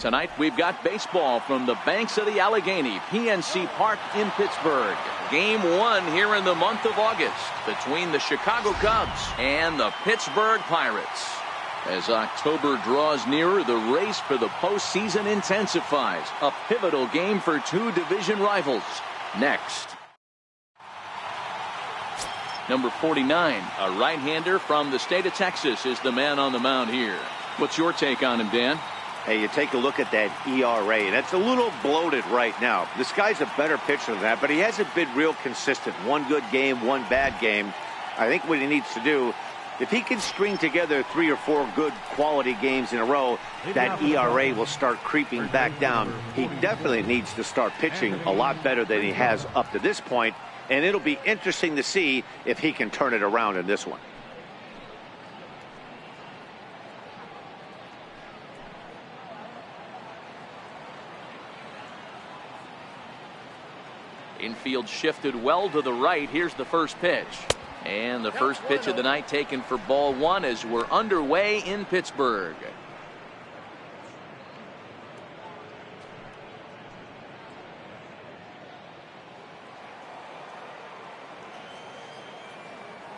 Tonight we've got baseball from the banks of the Allegheny, PNC Park in Pittsburgh. Game 1 here in the month of August between the Chicago Cubs and the Pittsburgh Pirates. As October draws nearer, the race for the postseason intensifies. A pivotal game for two division rivals. Next. Number 49, a right-hander from the state of Texas, is the man on the mound here. What's your take on him, Dan? Hey, you take a look at that ERA, and it's a little bloated right now. This guy's a better pitcher than that, but he hasn't been real consistent. One good game, one bad game. I think what he needs to do, if he can string together 3 or 4 good quality games in a row, that ERA will start creeping back down. He definitely needs to start pitching a lot better than he has up to this point, and it'll be interesting to see if he can turn it around in this one. Infield shifted well to the right. Here's the first pitch. And the first pitch of the night taken for ball 1 as we're underway in Pittsburgh.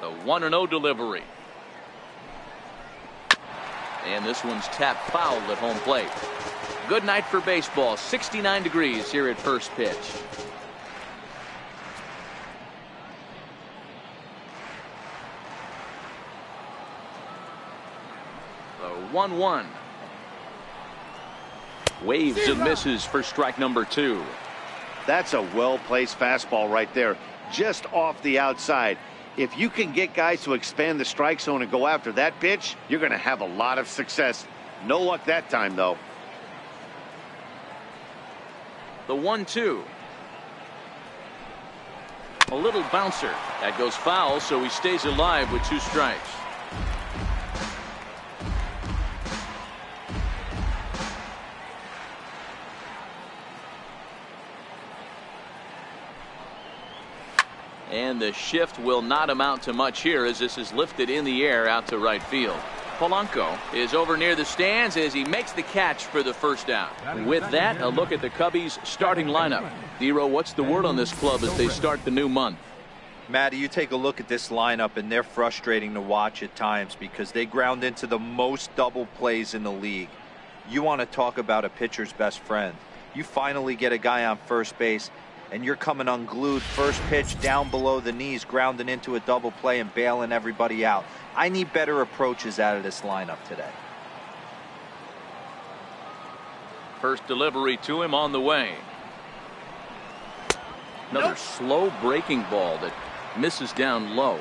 The 1-0 delivery. And this one's tapped foul at home plate. Good night for baseball. 69 degrees here at first pitch. The 1-1. Waves and misses for strike number 2. That's a well-placed fastball right there, just off the outside. If you can get guys to expand the strike zone and go after that pitch, you're going to have a lot of success. No luck that time, though. The 1-2. A little bouncer. That goes foul, so he stays alive with 2 strikes. And the shift will not amount to much here as this is lifted in the air out to right field. Polanco is over near the stands as he makes the catch for the first down. With that, a look at the Cubbies starting lineup. Dero, what's the word on this club as they start the new month? Matty, you take a look at this lineup and they're frustrating to watch at times because they ground into the most double plays in the league. You want to talk about a pitcher's best friend. You finally get a guy on first base and you're coming unglued, first pitch down below the knees, grounding into a double play and bailing everybody out. I need better approaches out of this lineup today. First delivery to him on the way. Another slow breaking ball that misses down low.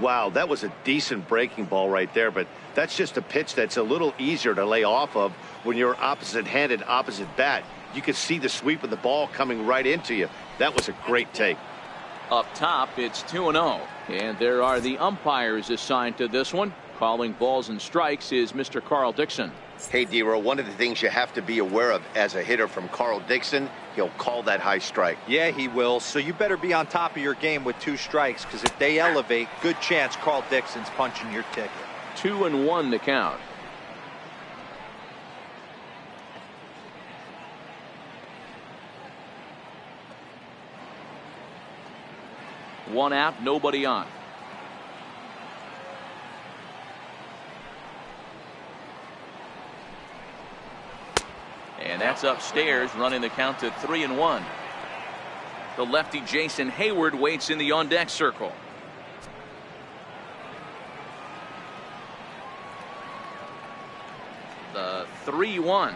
Wow, that was a decent breaking ball right there, but that's just a pitch that's a little easier to lay off of when you're opposite-handed, opposite bat. You can see the sweep of the ball coming right into you. That was a great take. Up top, it's 2-0. And there are the umpires assigned to this one. Calling balls and strikes is Mr. Carl Dixon. Hey, Dero, one of the things you have to be aware of as a hitter from Carl Dixon, he'll call that high strike. Yeah, he will. So you better be on top of your game with 2 strikes, because if they elevate, good chance Carl Dixon's punching your ticket. 2-1 the count. One out, nobody on. And that's upstairs, running the count to 3-1. The lefty Jason Hayward waits in the on-deck circle. The 3-1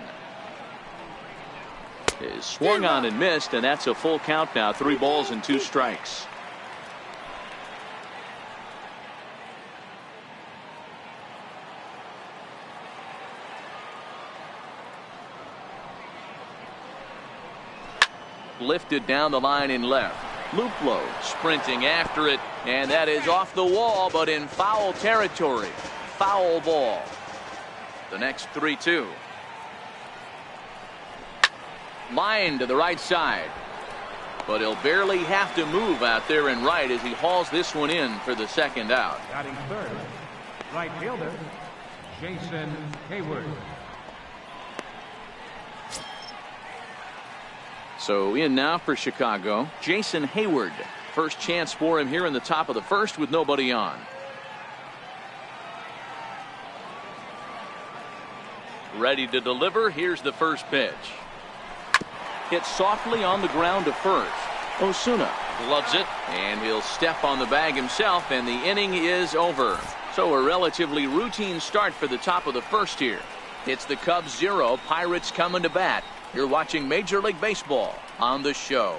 is swung on and missed, and that's a full count now. 3 balls and 2 strikes. Lifted down the line in left. Luplow sprinting after it, and that is off the wall, but in foul territory. Foul ball. The next 3-2. Line to the right side, but he'll barely have to move out there in right as he hauls this one in for the second out. Batting third, right fielder Jason Hayward. So in now for Chicago, Jason Hayward. First chance for him here in the top of the first with nobody on. Ready to deliver. Here's the first pitch. Hit softly on the ground to first. Osuna gloves it, and he'll step on the bag himself, and the inning is over. So a relatively routine start for the top of the first here. It's the Cubs 0, Pirates coming to bat. You're watching Major League Baseball on the show.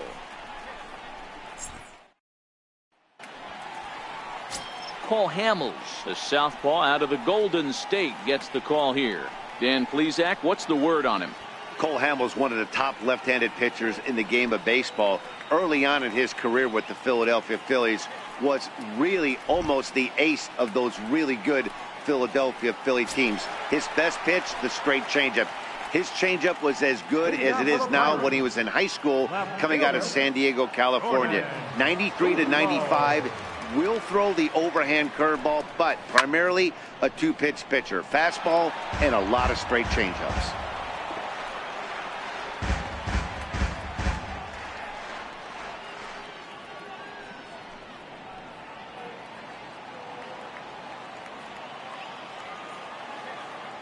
Cole Hamels, a southpaw out of the Golden State, gets the call here. Dan Plesac, what's the word on him? Cole Hamels, one of the top left-handed pitchers in the game of baseball. Early on in his career with the Philadelphia Phillies, was really almost the ace of those really good Philadelphia Philly teams. His best pitch, the straight changeup. His changeup was as good as it is now when he was in high school coming out of San Diego, California. 93 to 95. Will throw the overhand curveball, but primarily a two-pitch pitcher. Fastball and a lot of straight changeups.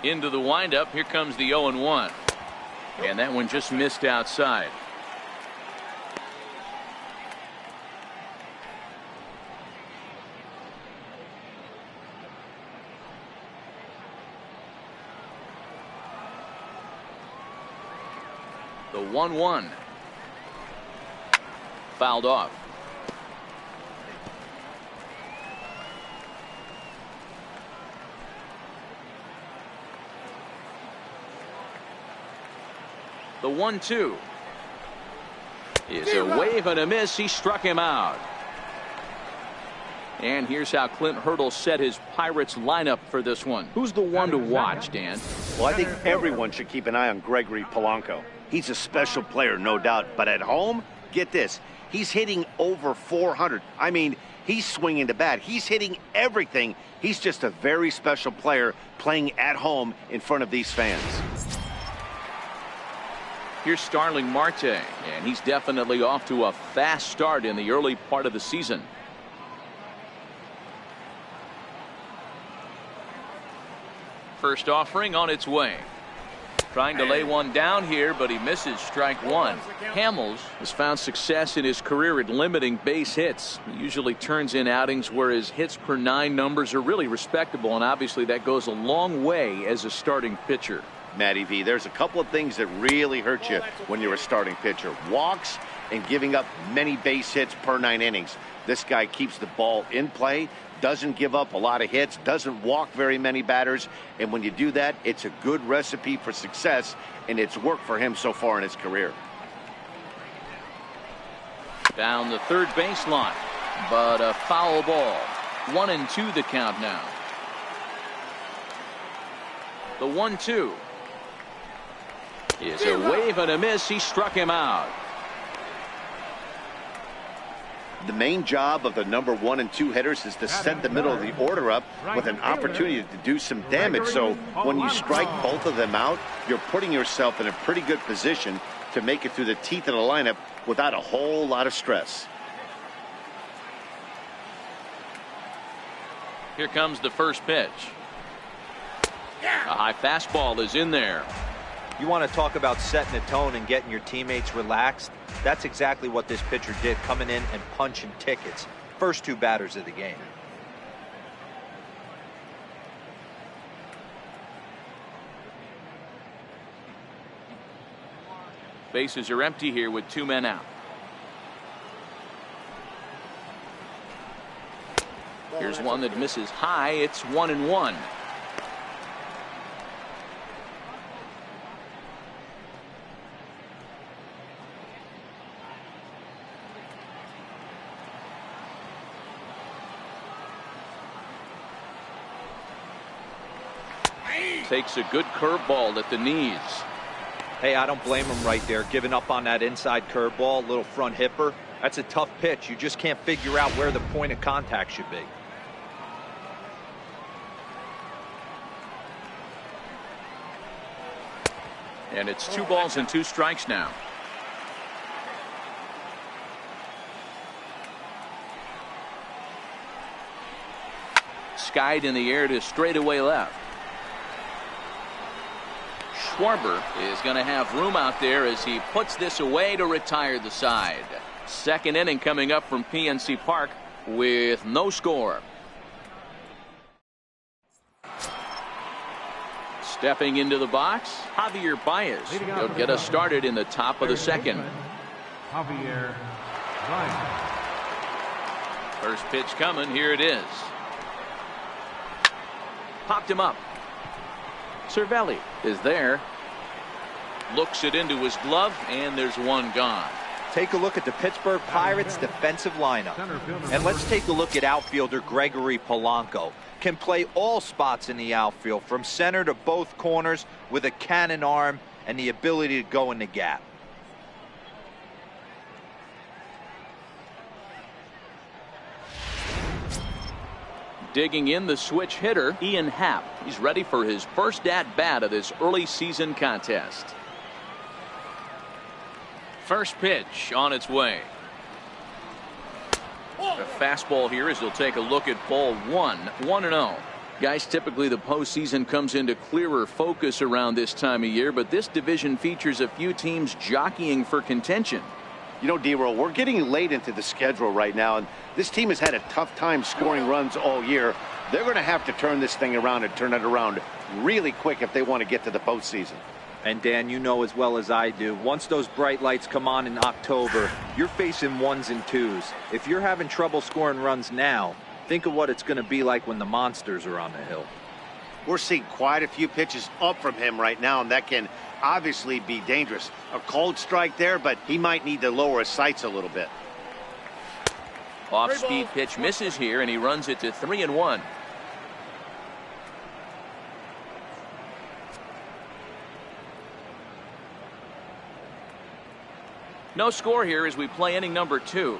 Into the windup. Here comes the 0-1. And that one just missed outside. The 1-1. Fouled off. The 1-2 is a wave and a miss. He struck him out. And here's how Clint Hurdle set his Pirates lineup for this one. Who's the one to watch, Dan? Well, I think everyone should keep an eye on Gregory Polanco. He's a special player, no doubt. But at home, get this, he's hitting over 400. I mean, he's swinging the bat. He's hitting everything. He's just a very special player playing at home in front of these fans. Here's Starling Marte, and he's definitely off to a fast start in the early part of the season. First offering on its way. Trying to lay one down here, but he misses strike one. Hamels has found success in his career at limiting base hits. He usually turns in outings where his hits per 9 numbers are really respectable, and obviously that goes a long way as a starting pitcher. Matty V, there's a couple of things that really hurt you when you're a starting pitcher. Walks and giving up many base hits per 9 innings. This guy keeps the ball in play, doesn't give up a lot of hits, doesn't walk very many batters, and when you do that, it's a good recipe for success, and it's worked for him so far in his career. Down the third baseline, but a foul ball. 1-2 the count now. The 1-2 is a wave and a miss. He struck him out. The main job of the number 1 and 2 hitters is to set the middle of the order up with an opportunity to do some damage. So when you strike both of them out, you're putting yourself in a pretty good position to make it through the teeth of the lineup without a whole lot of stress. Here comes the first pitch. A high fastball is in there. You want to talk about setting the tone and getting your teammates relaxed? That's exactly what this pitcher did, coming in and punching tickets. First 2 batters of the game. Bases are empty here with 2 men out. Here's one that misses high. It's 1-1. Takes a good curveball at the knees. Hey, I don't blame him right there, giving up on that inside curveball, little front hipper. That's a tough pitch. You just can't figure out where the point of contact should be. And it's 2 balls and 2 strikes now. skied in the air to straightaway left. Schwarber is going to have room out there as he puts this away to retire the side. Second inning coming up from PNC Park with no score. Stepping into the box, Javier Baez. He'll get us started in the top of the second. Javier Baez. First pitch coming. Here it is. Popped him up. Cervelli is there. Looks it into his glove, and there's one gone. Take a look at the Pittsburgh Pirates defensive lineup. And let's take a look at outfielder Gregory Polanco. Can play all spots in the outfield, from center to both corners, with a cannon arm and the ability to go in the gap. Digging in, the switch hitter, Ian Happ. He's ready for his first at-bat of this early season contest. First pitch on its way. A fastball here as he'll take a look at ball one. 1-0. Guys, typically the postseason comes into clearer focus around this time of year, but this division features a few teams jockeying for contention. You know, D-Roll, we're getting late into the schedule right now, and this team has had a tough time scoring runs all year. They're going to have to turn this thing around and turn it around really quick if they want to get to the postseason. And Dan, you know as well as I do, once those bright lights come on in October, you're facing ones and twos. If you're having trouble scoring runs now, think of what it's going to be like when the monsters are on the hill. We're seeing quite a few pitches up from him right now, and that can obviously be dangerous. A cold strike there, but he might need to lower his sights a little bit. Off-speed pitch misses here, and he runs it to 3-1. No score here as we play inning number 2.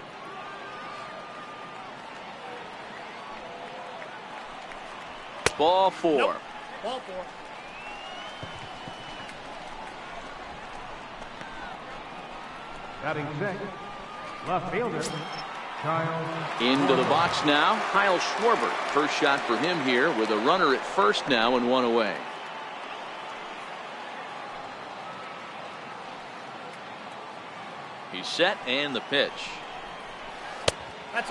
Ball 4. Nope. Ball 4. Batting sixth, left fielder, Kyle. Into the box now, Kyle Schwarber. First shot for him here with a runner at first now and one away. He's set, and the pitch.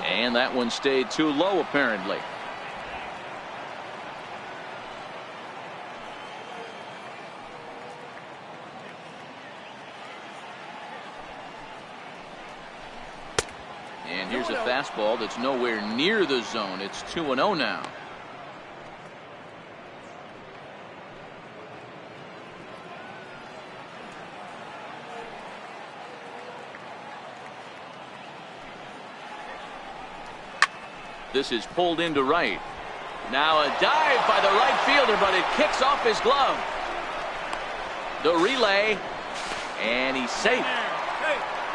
And that one stayed too low apparently. And here's a fastball that's nowhere near the zone. It's 2-0 now. This is pulled into right. Now a dive by the right fielder, but it kicks off his glove. The relay, and he's safe.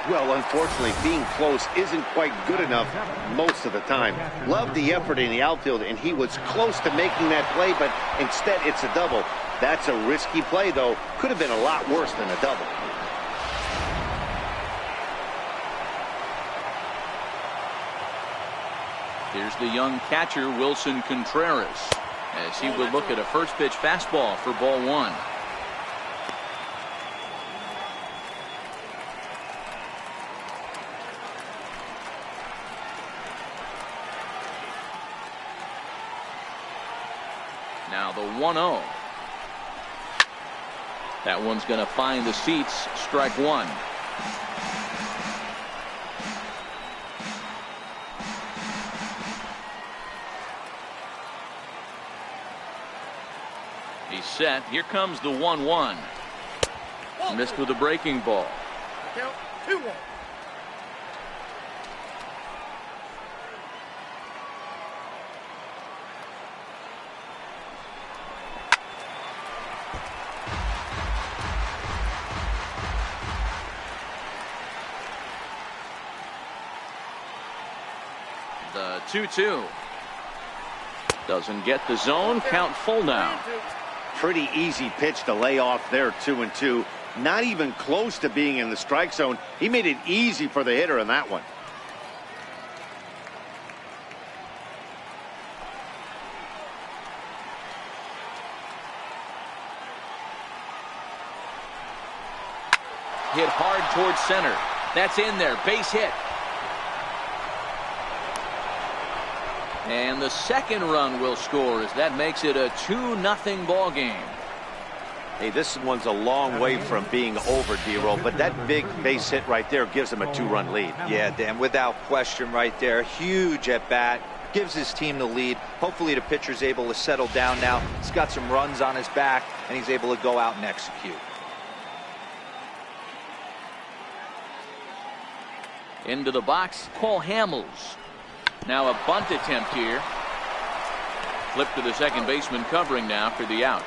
Well, unfortunately, being close isn't quite good enough most of the time. Loved the effort in the outfield, and he was close to making that play, but instead it's a double. That's a risky play, though. Could have been a lot worse than a double. Here's the young catcher, Wilson Contreras, as he would look at a first pitch fastball for ball 1. Now the 1-0. That one's going to find the seats. Strike 1. He's set. Here comes the 1-1. Missed with a breaking ball. Count 2-1. The 2-2. Doesn't get the zone. Count full now. Pretty easy pitch to lay off there, 2-2. Not even close to being in the strike zone. He made it easy for the hitter in that one. hit hard towards center. That's in there. Base hit. And the second run will score as that makes it a 2-0 ball game. Hey, this one's a long way from being over, D-Roll, but that big base hit right there gives him a 2-run lead. Yeah, Dan, without question right there. Huge at bat. Gives his team the lead. Hopefully the pitcher's able to settle down now. He's got some runs on his back, and he's able to go out and execute. Into the box, Paul Hamels. Now a bunt attempt here. Flip to the second baseman covering now for the out.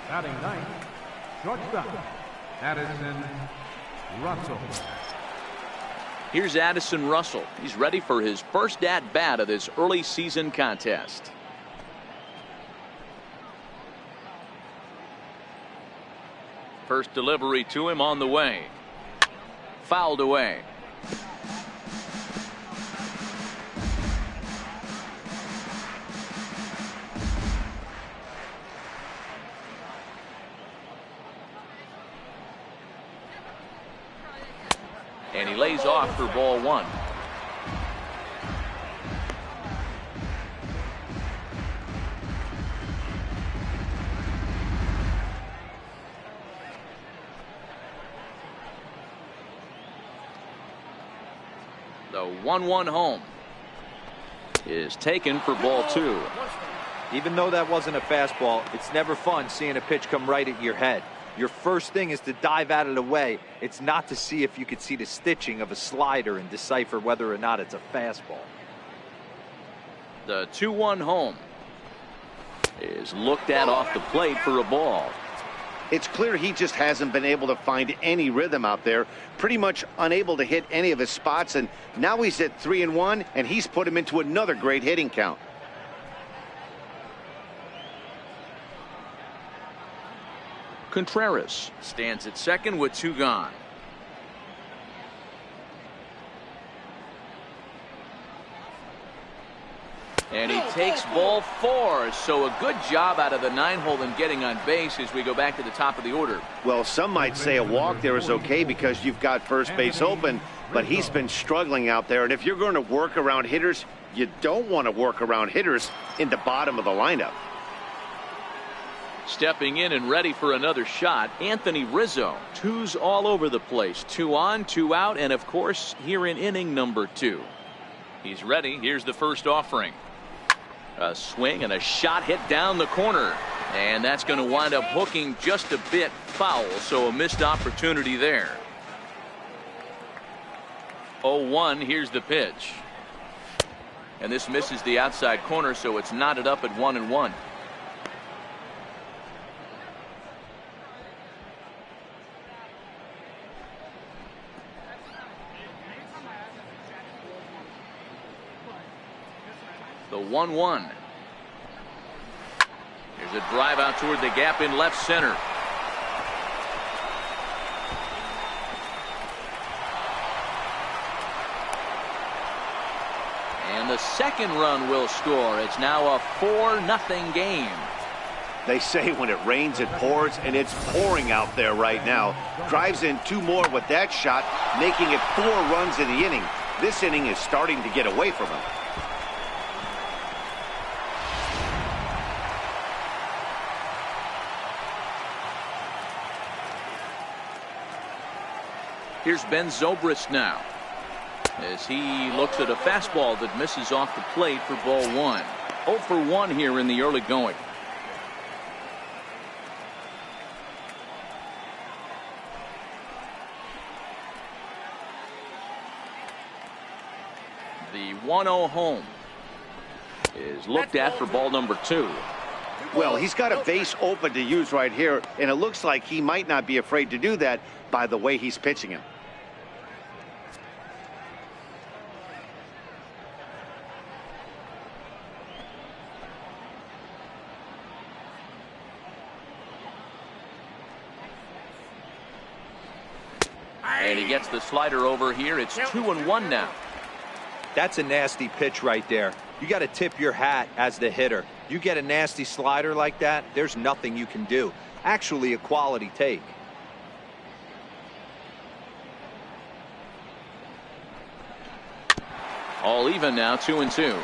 Batting ninth, shortstop, Addison Russell. Here's Addison Russell. He's ready for his first at-bat of this early season contest. First delivery to him on the way. Fouled away. And he lays off for ball one. The 1-1 home is taken for ball two. Even though that wasn't a fastball, it's never fun seeing a pitch come right at your head. Your first thing is to dive out of the way. It's not to see if you could see the stitching of a slider and decipher whether or not it's a fastball. The 2-1 home is looked at off the plate for a ball. It's clear he just hasn't been able to find any rhythm out there. Pretty much unable to hit any of his spots, and now he's at 3-1, and he's put him into another great hitting count. Contreras stands at second with two gone. And he takes ball four. So a good job out of the 9-hole in getting on base as we go back to the top of the order. Well, some might say a walk there is okay because you've got first base open, but he's been struggling out there. And if you're going to work around hitters, you don't want to work around hitters in the bottom of the lineup. Stepping in and ready for another shot, Anthony Rizzo. Twos all over the place. 2 on, 2 out, and of course here in inning number 2. He's ready. Here's the first offering. A swing and a shot hit down the corner. And that's going to wind up hooking just a bit foul, so a missed opportunity there. 0-1, here's the pitch. And this misses the outside corner, so it's knotted up at 1-1. The 1-1. Here's a drive out toward the gap in left center. And the second run will score. It's now a 4-0 game. They say when it rains, it pours, and it's pouring out there right now. Drives in 2 more with that shot, making it 4 runs in the inning. This inning is starting to get away from him. Here's Ben Zobrist now as he looks at a fastball that misses off the plate for ball 1. 0 for 1 here in the early going. The 1-0 home is looked at for ball number 2. Well, he's got a base open to use right here, and it looks like he might not be afraid to do that by the way he's pitching him. And he gets the slider over here. It's 2-1 now. That's a nasty pitch right there. You got to tip your hat as the hitter. You get a nasty slider like that, there's nothing you can do. Actually a quality take. All even now, 2-2.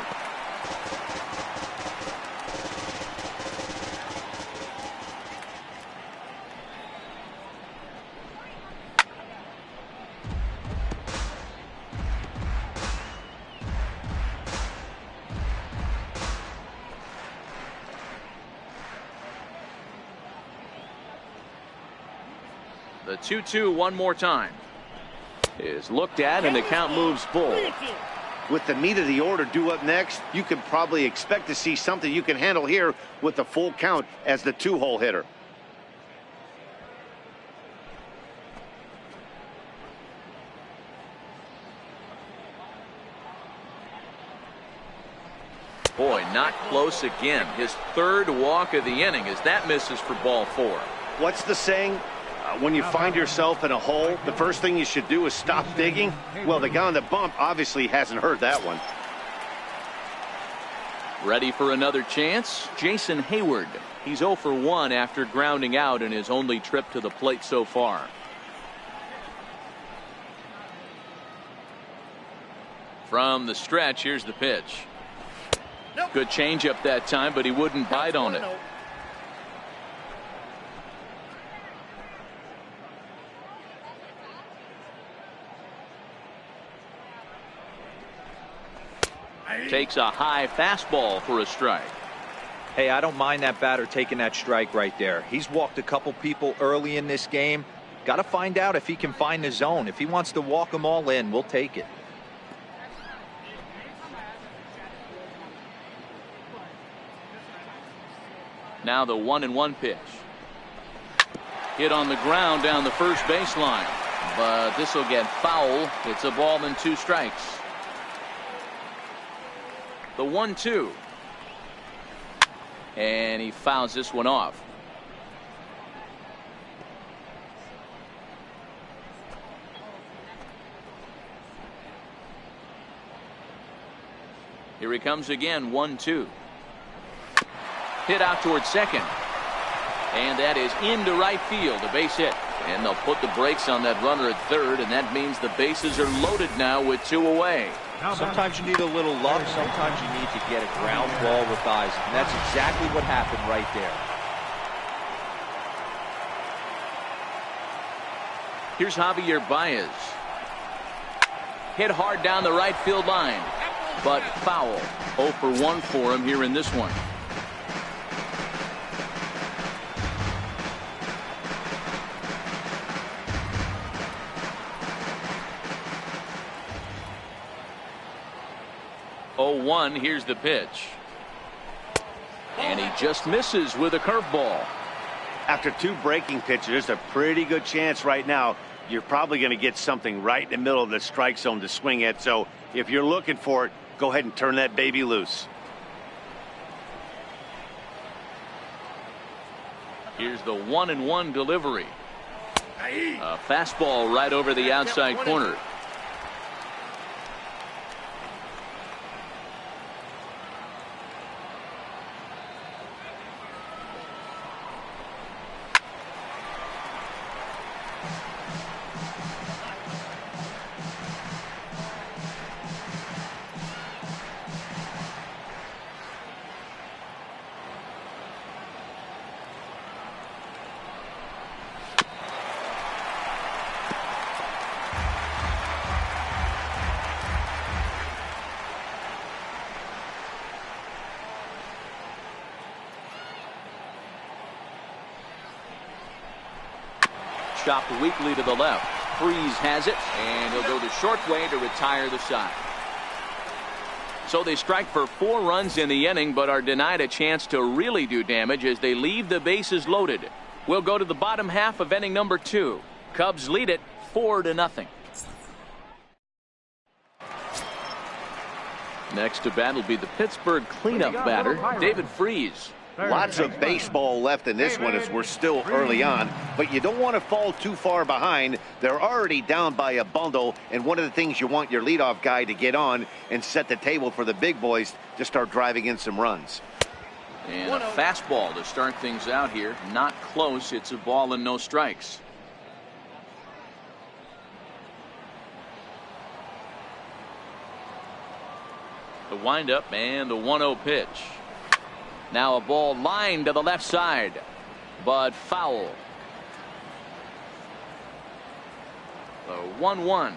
The 2-2 one more time is looked at, and the count moves full. With the meat of the order due up next, you can probably expect to see something you can handle here with the full count as the 2-hole hitter. Boy, not close again. His third walk of the inning as that misses for ball 4. What's the saying? When you find yourself in a hole, the first thing you should do is stop digging. Well, the guy on the bump obviously hasn't heard that one. Ready for another chance? Jason Hayward. He's 0 for 1 after grounding out in his only trip to the plate so far. From the stretch, here's the pitch. Good changeup that time, but he wouldn't bite on it. Takes a high fastball for a strike. Hey, I don't mind that batter taking that strike right there. He's walked a couple people early in this game. Got to find out if he can find the zone. If he wants to walk them all in, we'll take it. Now the 1-1 pitch. Hit on the ground down the first baseline, but this will get foul. It's a ball and 2 strikes. The 1-2, and he fouls this one off. Here he comes again. 1-2. Hit out towards second, and that is into right field, a base hit, and they'll put the brakes on that runner at third, and that means the bases are loaded now with 2 away. Sometimes you need a little luck, sometimes you need to get a ground ball with eyes, and that's exactly what happened right there. Here's Javier Baez. Hit hard down the right field line, but foul. 0 for 1 for him here in this one. Here's the pitch, and he just misses with a curveball. After 2 breaking pitches, there's a pretty good chance right now you're probably going to get something right in the middle of the strike zone to swing at. So if you're looking for it, go ahead and turn that baby loose. Here's the 1-1 delivery. A fastball right over the outside corner. Chopped weakly to the left. Freeze has it, and he'll go the short way to retire the side. So they strike for 4 runs in the inning, but are denied a chance to really do damage as they leave the bases loaded. We'll go to the bottom half of inning number 2. Cubs lead it 4-0. Next to bat will be the Pittsburgh cleanup batter, David Freeze. Lots of baseball left in this one as we're still early on, but you don't want to fall too far behind. They're already down by a bundle, and one of the things you want your leadoff guy to get on and set the table for the big boys to start driving in some runs. And a fastball to start things out here. Not close. It's a ball and no strikes. The windup and the 1-0 pitch. Now a ball lined to the left side, but foul. The 1-1.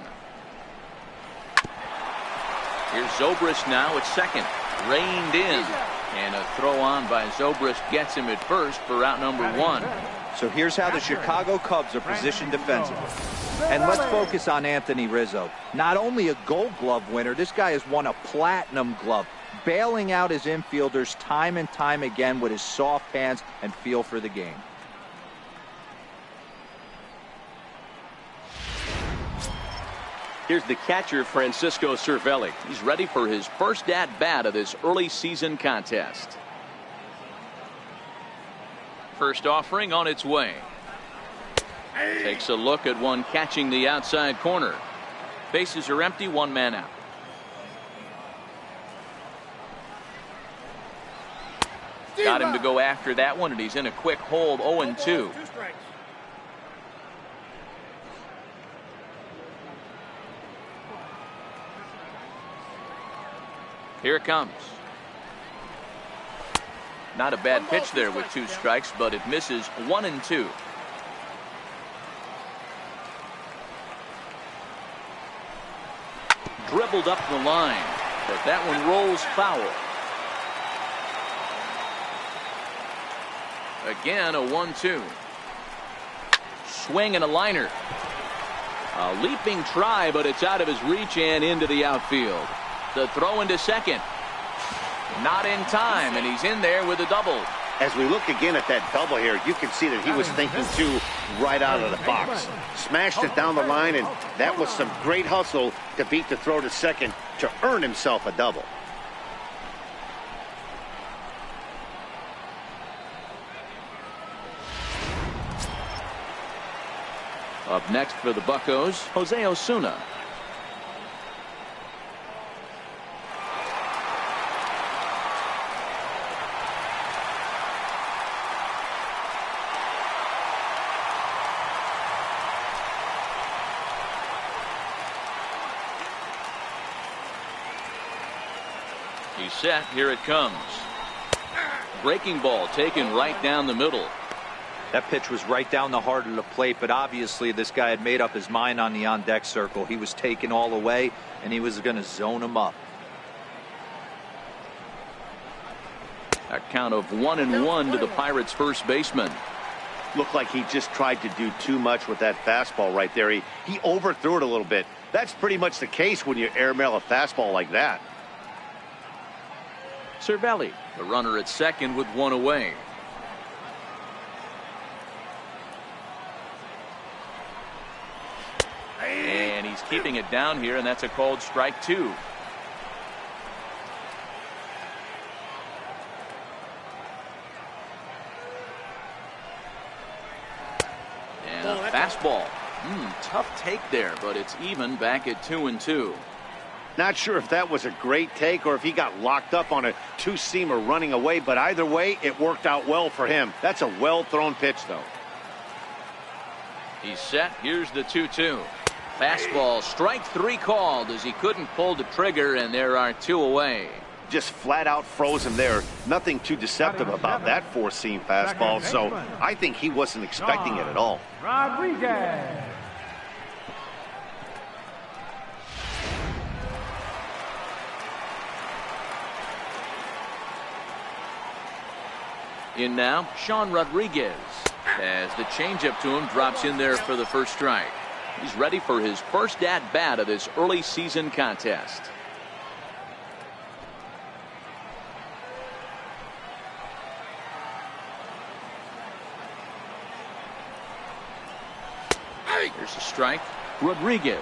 Here's Zobrist now at second. Reined in. And a throw on by Zobrist gets him at first for out number 1. So here's how the Chicago Cubs are positioned defensively. And let's focus on Anthony Rizzo. Not only a Gold Glove winner, this guy has won a Platinum Glove, bailing out his infielders time and time again with his soft hands and feel for the game. Here's the catcher, Francisco Cervelli. He's ready for his first at-bat of this early season contest. First offering on its way. Takes a look at one catching the outside corner. Bases are empty, 1 man out. Got him to go after that one, and he's in a quick hold, 0-2. Here it comes. Not a bad pitch there with 2 strikes, but it misses 1-2. Dribbled up the line, but that one rolls foul. Again, a 1-2. Swing and a liner. A leaping try, but it's out of his reach and into the outfield. The throw into second. Not in time, and he's in there with a double. As we look again at that double here, you can see that he was thinking too right out of the box. Smashed it down the line, and that was some great hustle to beat the throw to second to earn himself a double. Up next for the Buccos, Jose Osuna. He's set. Here it comes. Breaking ball taken right down the middle. That pitch was right down the heart of the plate, but obviously this guy had made up his mind on the on-deck circle. He was taken all the way, and he was going to zone him up. A count of 1-1 to the Pirates' first baseman. Looked like he just tried to do too much with that fastball right there. He overthrew it a little bit. That's pretty much the case when you airmail a fastball like that. Cervelli, the runner at second with 1 away. And he's keeping it down here, and that's a called strike 2. And a fastball. Tough take there, but it's even back at 2-2. Not sure if that was a great take or if he got locked up on a 2-seamer running away, but either way, it worked out well for him. That's a well-thrown pitch, though. He's set. Here's the 2-2. Fastball, strike 3 called as he couldn't pull the trigger, and there are 2 away. Just flat out froze him there. Nothing too deceptive about that 4-seam fastball, so I think he wasn't expecting it at all. Rodriguez. In now, Sean Rodriguez, as the changeup to him drops in there for the first strike. He's ready for his first at-bat of this early season contest. Here's a strike. Rodriguez,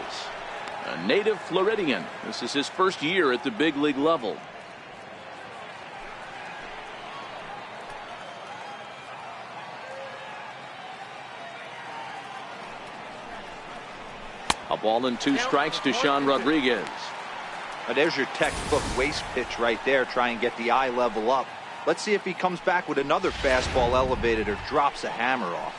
a native Floridian. This is his first year at the big league level. A ball and 2 strikes to Sean Rodriguez. Now there's your textbook waste pitch right there. Try and get the eye level up. Let's see if he comes back with another fastball elevated or drops a hammer off.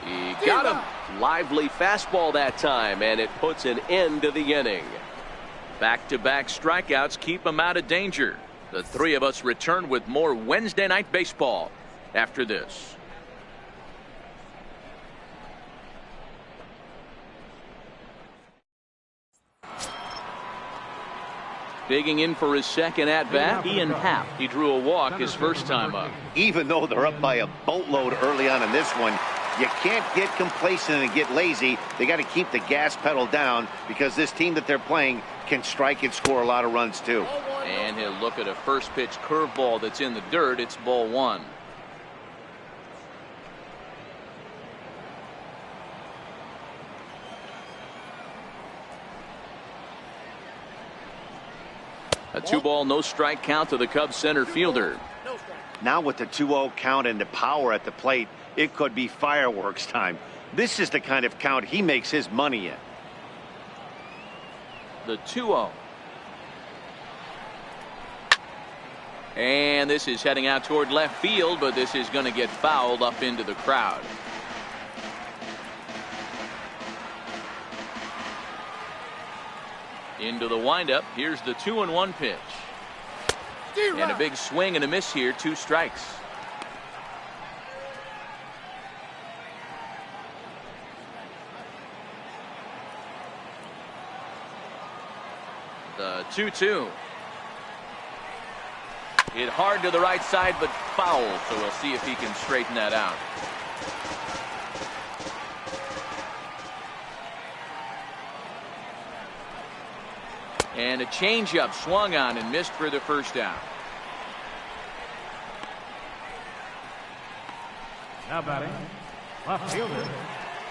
He got him. Lively fastball that time, and it puts an end to the inning. Back-to-back strikeouts keep him out of danger. The three of us return with more Wednesday Night Baseball after this. Digging in for his second at-bat, Ian Happ. He drew a walk his first time up. Even though they're up by a boatload early on in this one, you can't get complacent and get lazy. They got to keep the gas pedal down because this team that they're playing can strike and score a lot of runs too. And he'll look at a first pitch curveball that's in the dirt. It's ball one. A 2-ball, no strike count to the Cubs center fielder. Now with the 2-0 count and the power at the plate, it could be fireworks time. This is the kind of count he makes his money in. The 2-0. And this is heading out toward left field, but this is going to get fouled up into the crowd. Into the windup. Here's the 2-1 pitch. And a big swing and a miss here. 2 strikes. The 2-2. Hit hard to the right side, but foul. So we'll see if he can straighten that out. And a changeup swung on and missed for the first down. Now batting, left fielder,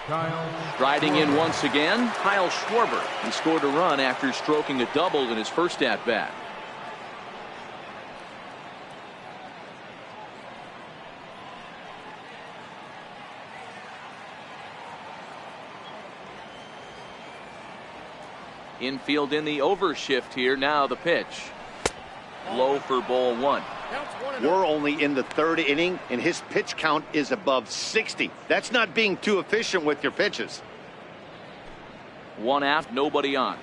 Kyle. Striding in once again, Kyle Schwarber. He scored a run after stroking a double in his first at-bat. Infield in the overshift here. Now the pitch. Low for ball one. We're only in the 3rd inning, and his pitch count is above 60. That's not being too efficient with your pitches. 1 out, nobody on.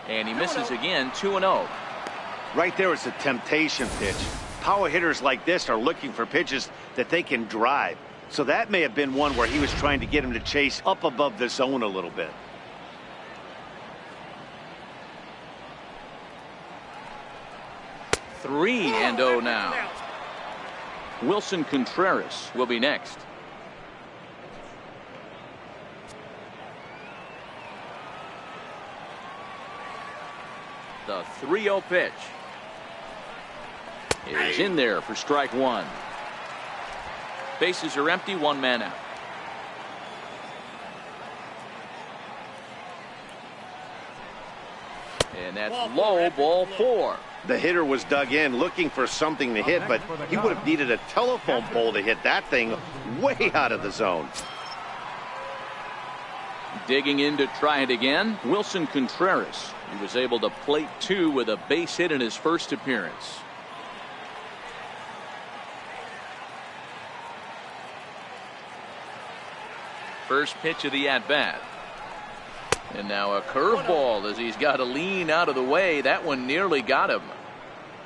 And he misses again. 2-0. Right there is a temptation pitch. Power hitters like this are looking for pitches that they can drive. So that may have been one where he was trying to get him to chase up above the zone a little bit. Three and 0 now. Wilson Contreras will be next. The 3-0 pitch is in there for strike one. Bases are empty, 1 man out. And that's low, ball 4. The hitter was dug in looking for something to hit, but he would have needed a telephone pole to hit that thing way out of the zone. Digging in to try it again, Wilson Contreras. He was able to plate 2 with a base hit in his first appearance. First pitch of the at-bat. And now a curveball as he's got to lean out of the way. That one nearly got him.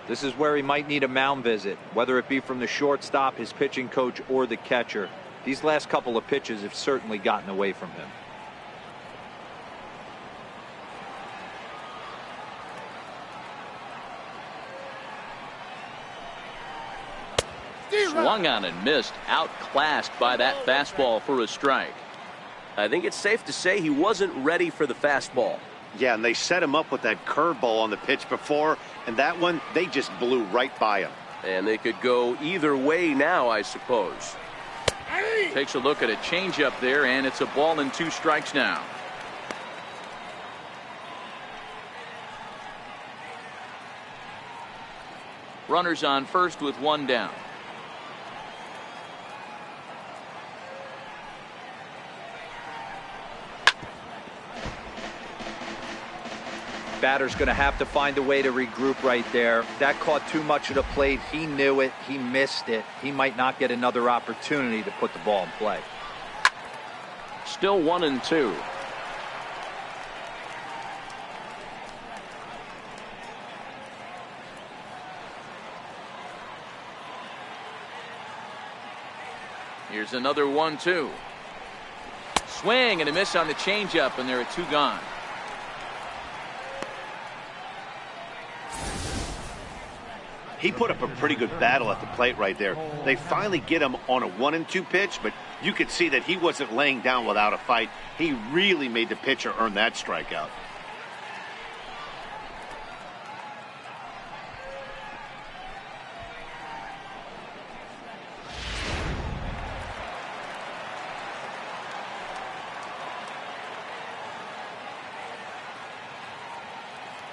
This is where he might need a mound visit, whether it be from the shortstop, his pitching coach, or the catcher. These last couple of pitches have certainly gotten away from him. Swung on and missed, outclassed by that fastball for a strike. I think it's safe to say he wasn't ready for the fastball. Yeah, and they set him up with that curveball on the pitch before, and that one, they just blew right by him. And they could go either way now, I suppose. Takes a look at a changeup there, and it's a ball and 2 strikes now. Runners on first with 1 down. Batter's going to have to find a way to regroup right there. That caught too much of the plate. He knew it. He missed it. He might not get another opportunity to put the ball in play. Still 1-2. Here's another 1-2. Swing and a miss on the changeup, and there are 2 gone. He put up a pretty good battle at the plate right there. They finally get him on a 1-2 pitch, but you could see that he wasn't laying down without a fight. He really made the pitcher earn that strikeout.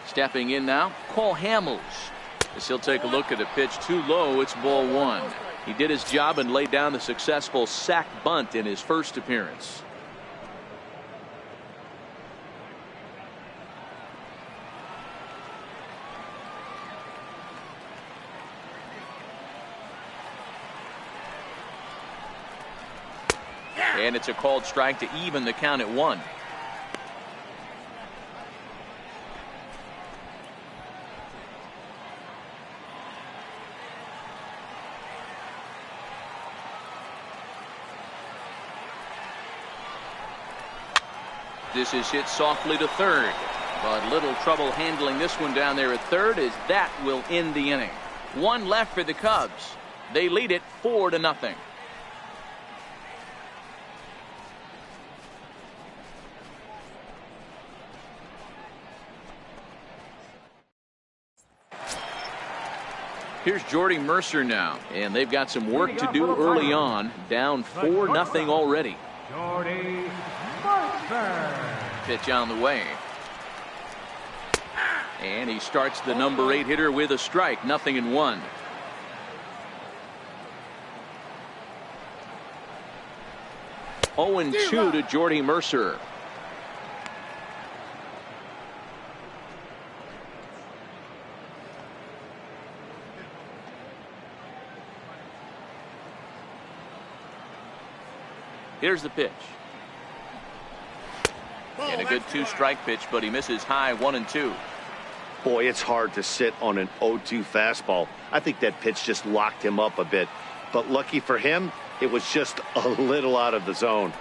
Stepping in now, Cole Hamels. As he'll take a look at a pitch too low, it's ball 1. He did his job and laid down the successful sac bunt in his first appearance. And it's a called strike to even the count at 1. This is hit softly to third, but little trouble handling this one down there at third, as that will end the inning. 1 left for the Cubs. They lead it 4-0. Here's Jordy Mercer now, and they've got some work to do early on. Down 4-0 already. Jordy Mercer. Pitch on the way. And he starts the number 8 hitter with a strike. 0-1. Oh, 0-2 to Jordy Mercer. Here's the pitch. And a good 2-strike pitch, but he misses high. 1-2. Boy, it's hard to sit on an 0-2 fastball. I think that pitch just locked him up a bit. But lucky for him, it was just a little out of the zone.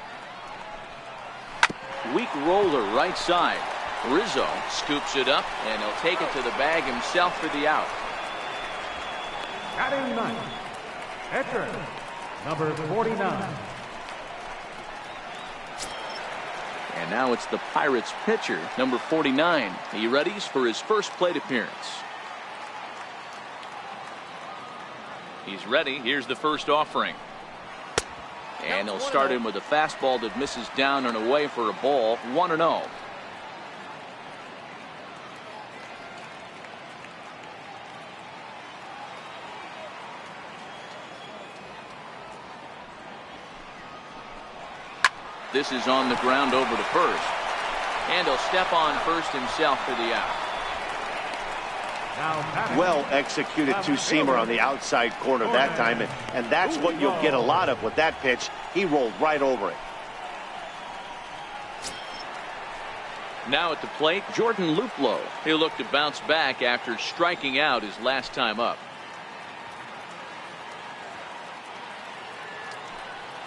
Weak roller right side. Rizzo scoops it up, and he'll take it to the bag himself for the out. Batting ninth, pitcher, number 49. And now it's the Pirates pitcher, number 49. He readies for his first plate appearance. He's ready. Here's the first offering. And he'll start in with a fastball that misses down and away for a ball. 1-0. This is on the ground over to first. And he'll step on first himself for the out. Well executed two-seamer on the outside corner that time, and that's what you'll get a lot of with that pitch. He rolled right over it. Now at the plate, Jordan Luplow. He'll look to bounce back after striking out his last time up.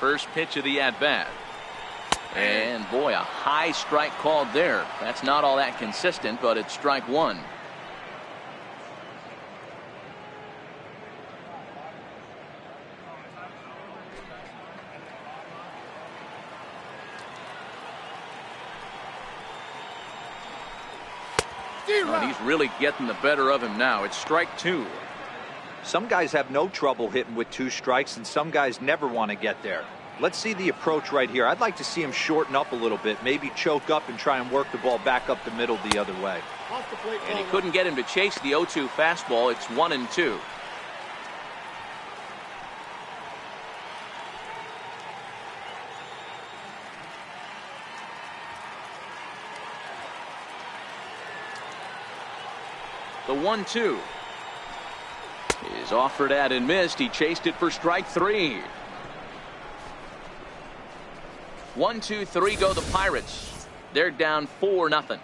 First pitch of the at-bat. And boy, a high strike called there. That's not all that consistent, but it's strike 1. And he's really getting the better of him now. It's strike 2. Some guys have no trouble hitting with 2 strikes, and some guys never want to get there. Let's see the approach right here. I'd like to see him shorten up a little bit, maybe choke up and try and work the ball back up the middle the other way. And he couldn't get him to chase the 0-2 fastball. It's 1-2. The 1-2 is offered at and missed. He chased it for strike 3. 1-2-3 go the Pirates. They're down 4-0.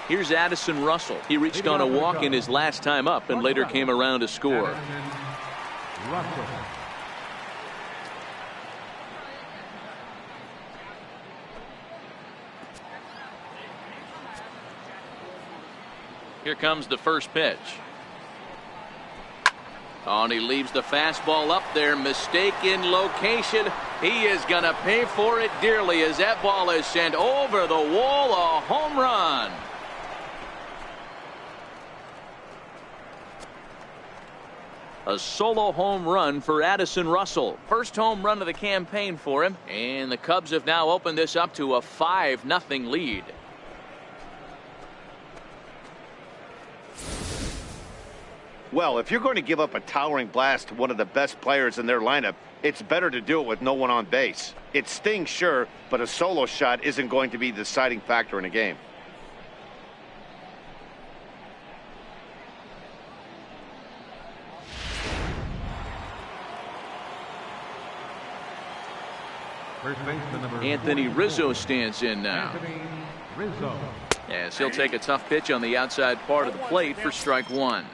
Here's Addison Russell. He reached on a walk in his last time up and later came around to score. Here comes the first pitch. Oh, and he leaves the fastball up there. Mistaken location. He is going to pay for it dearly as that ball is sent over the wall. A home run. A solo home run for Addison Russell. First home run of the campaign for him. And the Cubs have now opened this up to a 5-0 lead. Well, if you're going to give up a towering blast to one of the best players in their lineup, it's better to do it with no one on base. It stings, sure, but a solo shot isn't going to be the deciding factor in a game. Anthony Rizzo stands in now. As he'll take a tough pitch on the outside part of the plate for strike 1.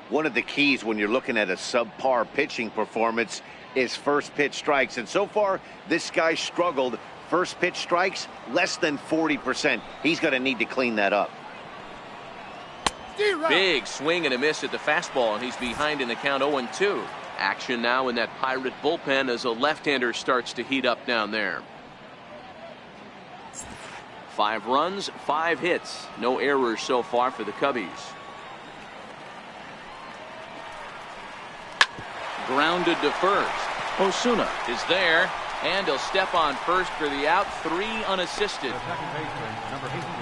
One of the keys when you're looking at a subpar pitching performance is first pitch strikes. And so far, this guy struggled. First pitch strikes, less than 40%. He's going to need to clean that up. Big swing and a miss at the fastball, and he's behind in the count 0-2. Action now in that Pirate bullpen as a left-hander starts to heat up down there. 5 runs, 5 hits. No errors so far for the Cubbies. Grounded to first. Osuna is there, and he'll step on first for the out. 3 unassisted.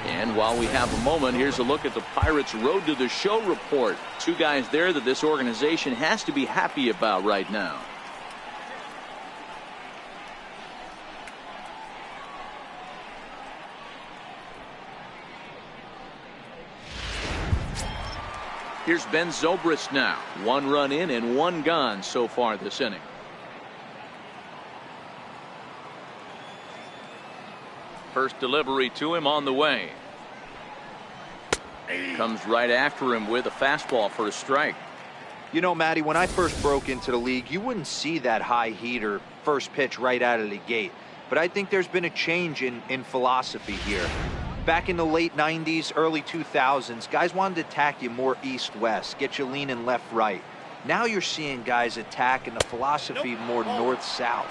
And while we have a moment, here's a look at the Pirates' Road to the Show report. 2 guys there that this organization has to be happy about right now. Here's Ben Zobrist now. 1 run in and 1 gone so far this inning. First delivery to him on the way. Comes right after him with a fastball for a strike. You know, Matty, when I first broke into the league, you wouldn't see that high heater first pitch right out of the gate. But I think there's been a change in philosophy here. Back in the late 90s, early 2000s, guys wanted to attack you more east-west, get you leaning left-right. Now you're seeing guys attacking the philosophy more north-south.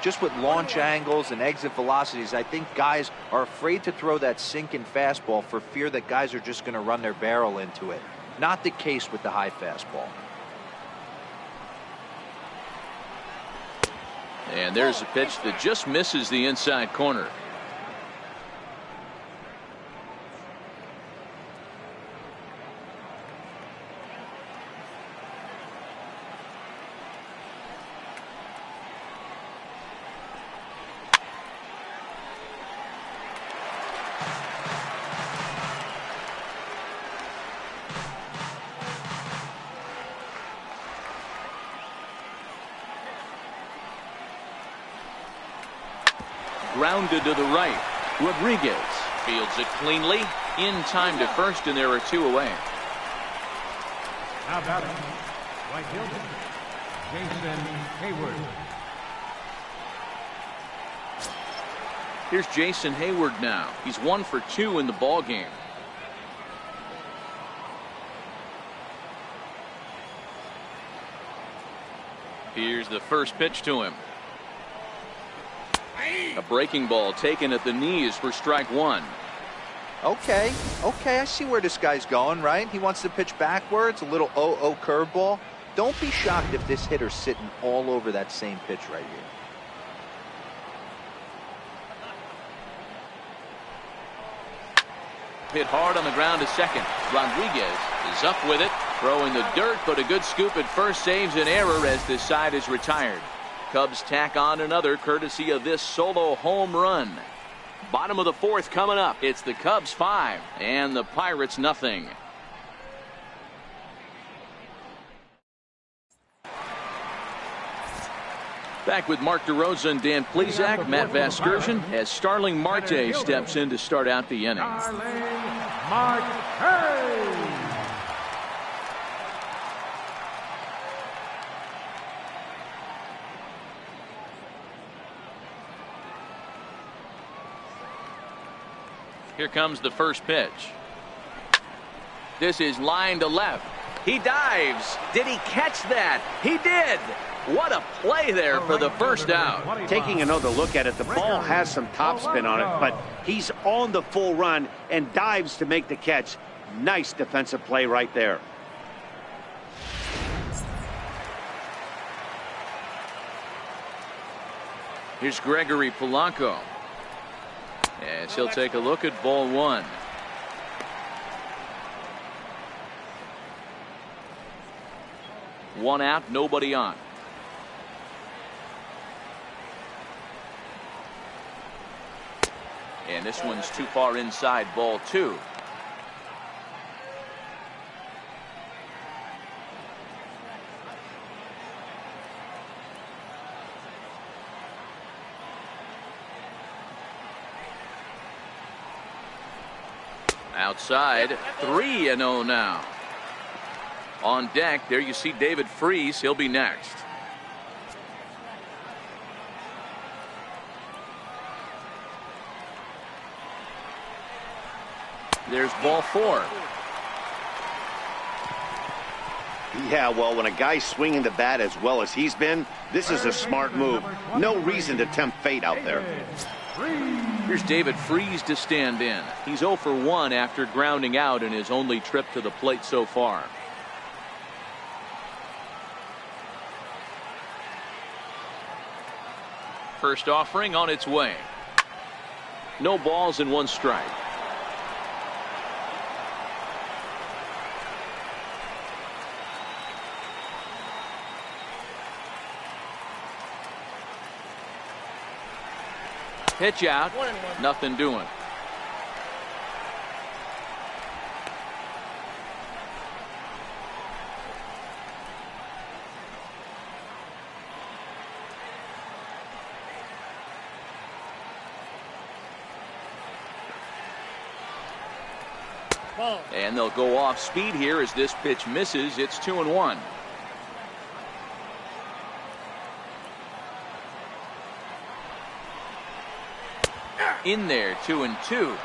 Just with launch angles and exit velocities, I think guys are afraid to throw that sinking fastball for fear that guys are just going to run their barrel into it. Not the case with the high fastball. And there's a pitch that just misses the inside corner. Grounded to the right. Rodriguez fields it cleanly. In time to first, and there are 2 away. How about it? Right fielder, Jason Hayward. Here's Jason Hayward now. He's 1 for 2 in the ball game. Here's the first pitch to him. A breaking ball taken at the knees for strike 1. Okay, I see where this guy's going, right? He wants to pitch backwards, a little 0-0 curveball. Don't be shocked if this hitter's sitting all over that same pitch right here. Hit hard on the ground to second. Rodriguez is up with it. Throw in the dirt, but a good scoop at first saves an error as this side is retired. Cubs tack on another courtesy of this solo home run. Bottom of the fourth coming up. It's the Cubs 5 and the Pirates nothing. Back with Mark DeRosa and Dan Plesac, Matt Vasgersian, as Starling Marte steps in to start out the inning. Here comes the first pitch. This is line to left. He dives. Did he catch that? He did. What a play there for the first out. Taking another look at it, the ball has some topspin on it, but he's on the full run and dives to make the catch. Nice defensive play right there. Here's Gregory Polanco. As he'll take a look at ball one. One out, nobody on. And this one's too far inside, ball two. Outside, 3-0 now. On deck, there you see David Freese. He'll be next. There's ball four. Yeah, well, when a guy's swinging the bat as well as he's been, this is a smart move. No reason to tempt fate out there. Here's David Freese to stand in. He's 0 for 1 after grounding out in his only trip to the plate so far. First offering on its way. No balls and one strike. Pitch out, nothing doing. And they'll go off speed here as this pitch misses. It's 2-1. In there, 2-2.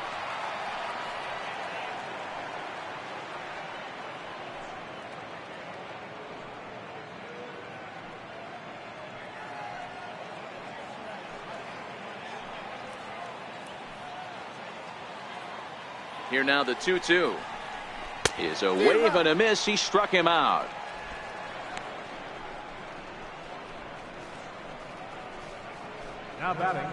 Here now the 2-2 is a wave and a miss. He struck him out. Now batting.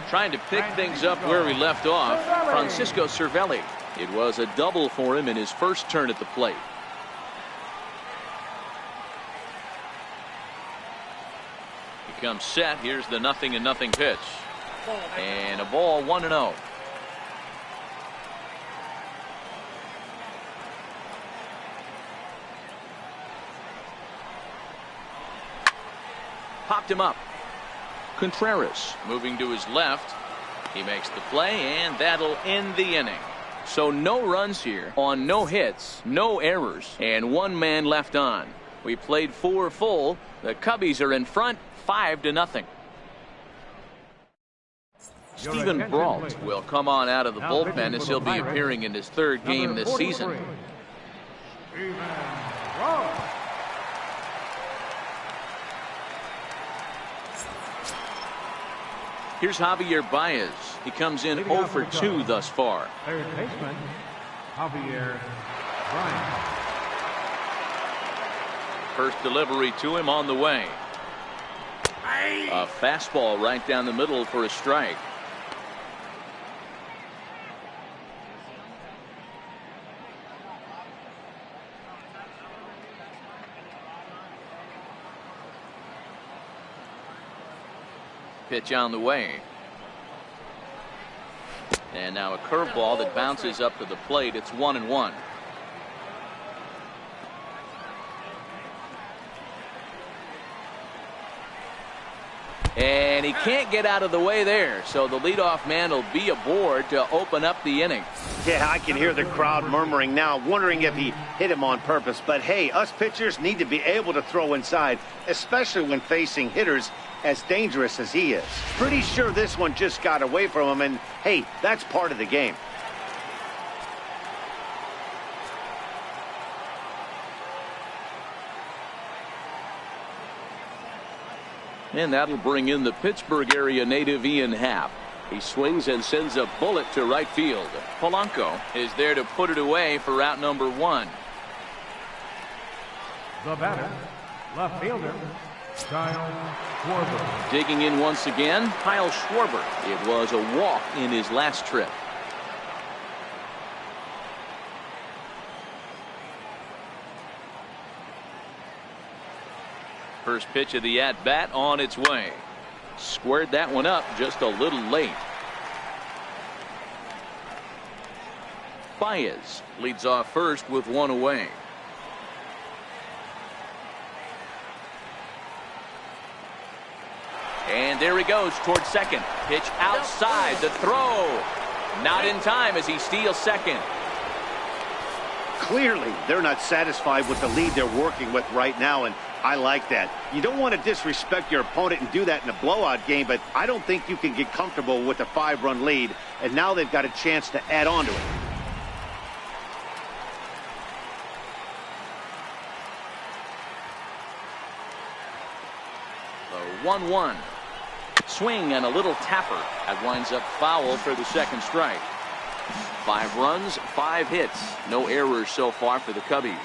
Trying to pick things up where we left off, Francisco Cervelli. It was a double for him in his first turn at the plate. He comes set. Here's the 0-0 pitch. And a ball, 1-0. Popped him up. Contreras moving to his left. He makes the play, and that'll end the inning. So no runs here on no hits, no errors, and one man left on. We played 4 full. The Cubbies are in front 5-0. Stephen Brault will come on out of the bullpen as he'll be appearing in his 3rd game this season. Here's Javier Baez. He comes in 0 for 2 thus far. Third baseman, Javier Bryant. First delivery to him on the way. A fastball right down the middle for a strike. Pitch on the way. And now a curveball that bounces up to the plate. It's 1-1. And he can't get out of the way there, so the leadoff man will be aboard to open up the inning. Yeah, I can hear the crowd murmuring now, wondering if he hit him on purpose. But hey, us pitchers need to be able to throw inside, especially when facing hitters as dangerous as he is. Pretty sure this one just got away from him, and hey, that's part of the game. And that'll bring in the Pittsburgh area native Ian Happ. He swings and sends a bullet to right field. Polanco is there to put it away for out number 1. The batter, left fielder, Kyle Schwarber. Digging in once again, Kyle Schwarber. It was a walk in his last trip. First pitch of the at-bat on its way. Squared that one up just a little late. Baez leads off first with 1 away. And there he goes towards second. Pitch outside, the throw. Not in time as he steals second. Clearly, they're not satisfied with the lead they're working with right now, and I like that. You don't want to disrespect your opponent and do that in a blowout game, but I don't think you can get comfortable with a 5-run lead, and now they've got a chance to add on to it. The 1-1. Swing and a little tapper. That winds up foul for the second strike. 5 runs, 5 hits. No errors so far for the Cubbies.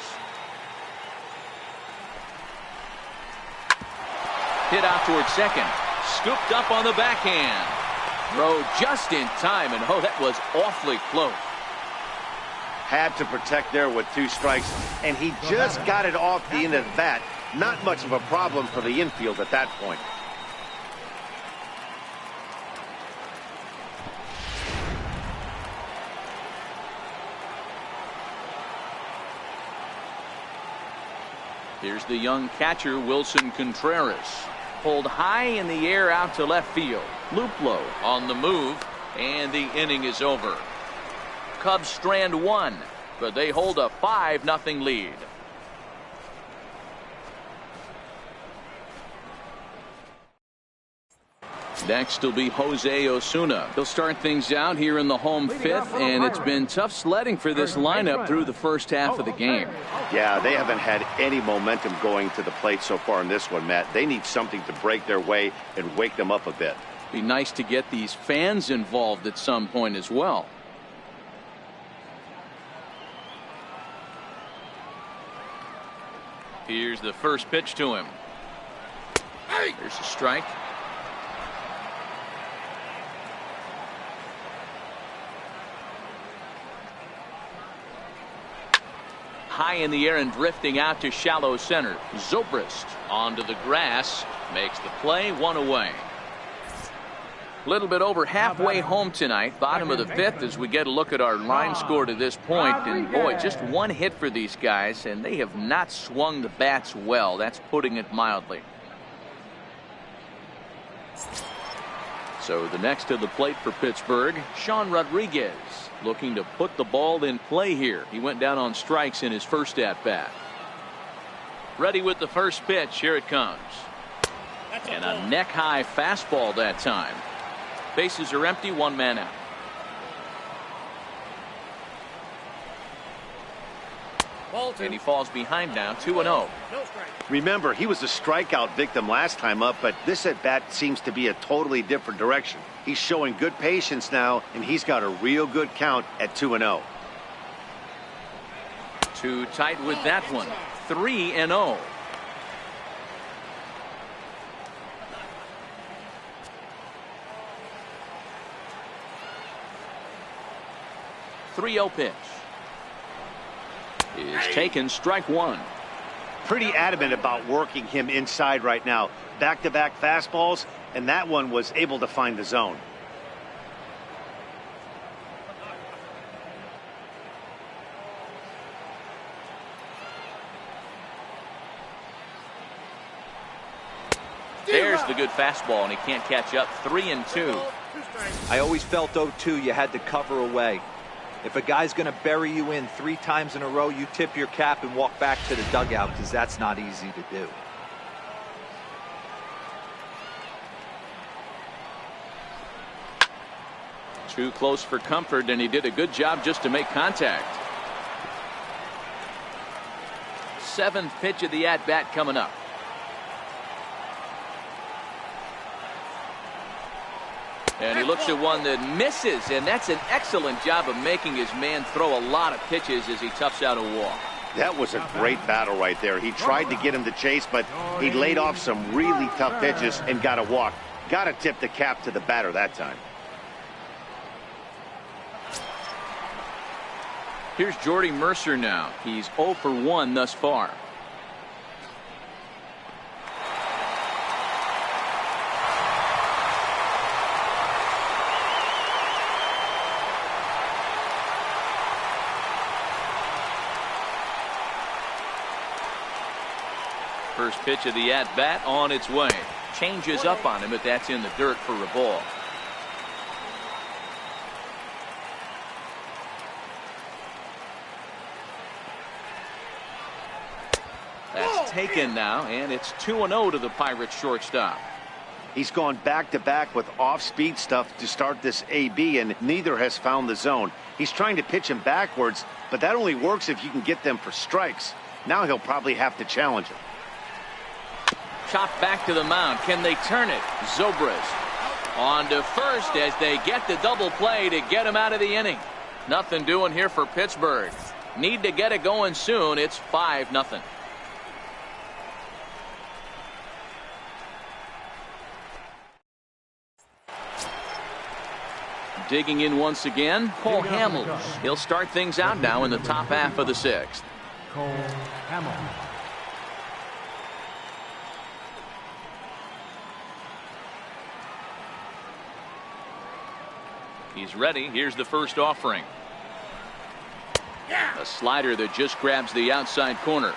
Hit out towards second. Scooped up on the backhand. Throw just in time, and oh, that was awfully close. Had to protect there with 2 strikes, and he just got it off the end of the bat. Not much of a problem for the infield at that point. Here's the young catcher, Wilson Contreras. Pulled high in the air out to left field. Luplow on the move, and the inning is over. Cubs strand 1, but they hold a 5-0 lead. Next will be Jose Osuna. He'll start things out here in the home 5th, and it's been tough sledding for this lineup through the first half of the game. Yeah, they haven't had any momentum going to the plate so far in this one, Matt. They need something to break their way and wake them up a bit. Be nice to get these fans involved at some point as well. Here's the first pitch to him. There's a strike. High in the air and drifting out to shallow center. Zobrist onto the grass, makes the play, 1 away. Little bit over halfway home tonight, bottom of the 5th, as we get a look at our line score to this point. And boy, just 1 hit for these guys, and they have not swung the bats well. That's putting it mildly. So the next to the plate for Pittsburgh, Sean Rodriguez, looking to put the ball in play here. He went down on strikes in his first at-bat. Ready with the first pitch. Here it comes. And a neck-high fastball that time. Bases are empty, 1 man out. And he falls behind now, 2-0. Remember, he was a strikeout victim last time up, but this at-bat seems to be a totally different direction. He's showing good patience now, and he's got a real good count at 2-0. Too tight with that one. 3-0. Pitch is taken, strike 1. pretty adamant about working him inside right now. Back-to-back fastballs, and that one was able to find the zone. There's the good fastball, and he can't catch up. 3-2. I always felt 0-2 you had to cover away. If a guy's going to bury you in 3 times in a row, you tip your cap and walk back to the dugout, because that's not easy to do. Too close for comfort, and he did a good job just to make contact. 7th pitch of the at-bat coming up. And he looks at one that misses, and that's an excellent job of making his man throw a lot of pitches as he toughs out a walk. That was a great battle right there. He tried to get him to chase, but he laid off some really tough pitches and got a walk. Got to tip the cap to the batter that time. Here's Jordy Mercer now. He's 0 for 1 thus far. First pitch of the at-bat on its way. Changes up on him, but that's in the dirt for a ball. That's taken now, and it's 2-0 to the Pirates shortstop. He's gone back-to-back with off-speed stuff to start this AB, and neither has found the zone. He's trying to pitch him backwards, but that only works if you can get them for strikes. Now he'll probably have to challenge him. Chopped back to the mound. Can they turn it? Zobrist on to first as they get the double play to get him out of the inning. Nothing doing here for Pittsburgh. Need to get it going soon. It's 5-0. Digging in once again, Cole Hamels. He'll start things out now in the top half of the 6th. Cole Hamels. He's ready. Here's the first offering. A slider that just grabs the outside corner.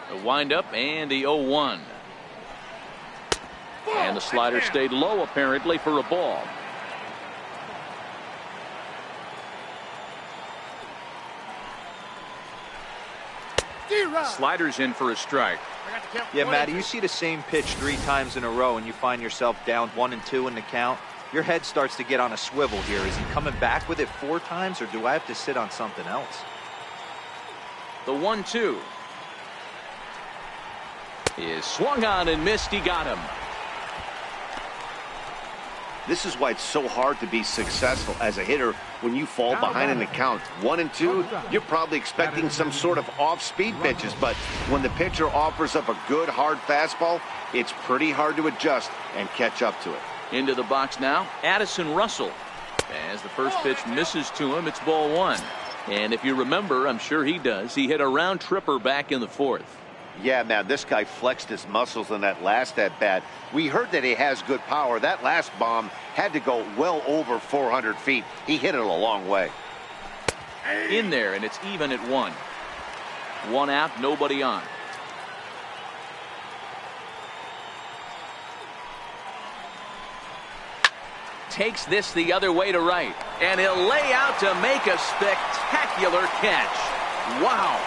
The windup and the 0-1. And the slider stayed low apparently for a ball. Sliders in for a strike. Yeah, Matty, you see the same pitch 3 times in a row and you find yourself down 1-2 in the count. Your head starts to get on a swivel here. Is he coming back with it 4 times, or do I have to sit on something else? The 1-2 is swung on and missed. He got him. This is why it's so hard to be successful as a hitter when you fall behind in the count. 1-2, you're probably expecting some sort of off-speed pitches, but when the pitcher offers up a good hard fastball, it's pretty hard to adjust and catch up to it. Into the box now, Addison Russell. As the first pitch misses to him, it's ball 1. And if you remember, I'm sure he does, he hit a round tripper back in the 4th. Yeah, man, this guy flexed his muscles in that last at-bat. We heard that he has good power. That last bomb had to go well over 400 feet. He hit it a long way. In there, and it's even at 1. 1 out, nobody on. Takes this the other way to right, and he'll lay out to make a spectacular catch. Wow.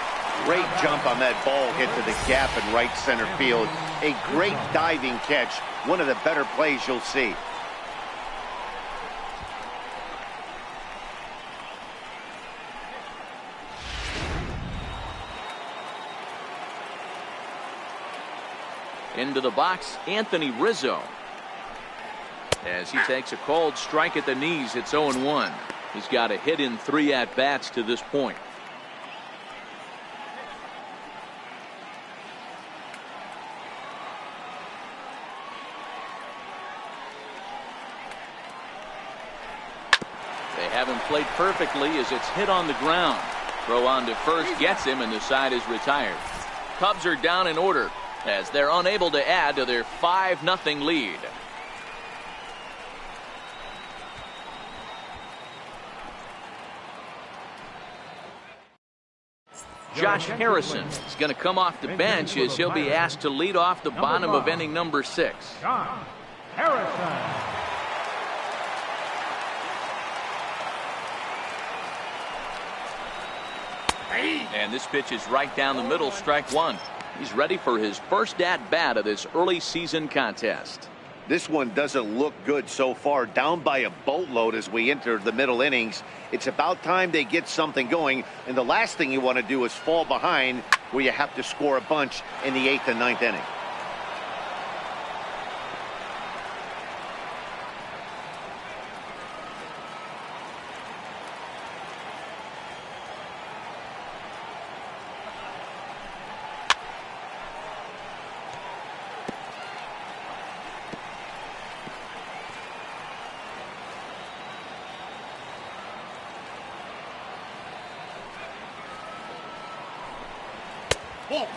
Great jump on that ball, hit to the gap in right center field. A great diving catch. One of the better plays you'll see. Into the box, Anthony Rizzo. As he takes a called strike at the knees, it's 0-1. He's got a hit in 3 at-bats to this point. They haven't played perfectly as it's hit on the ground. Throw on to first gets him, and the side is retired. Cubs are down in order as they're unable to add to their 5-0 lead. Josh Harrison is going to come off the bench as he'll be asked to lead off the bottom of inning number 6. Josh Harrison. And this pitch is right down the middle, strike one. He's ready for his first at-bat of this early season contest. This one doesn't look good so far. Down by a boatload as we enter the middle innings. It's about time they get something going. And the last thing you want to do is fall behind where you have to score a bunch in the 8th and 9th inning.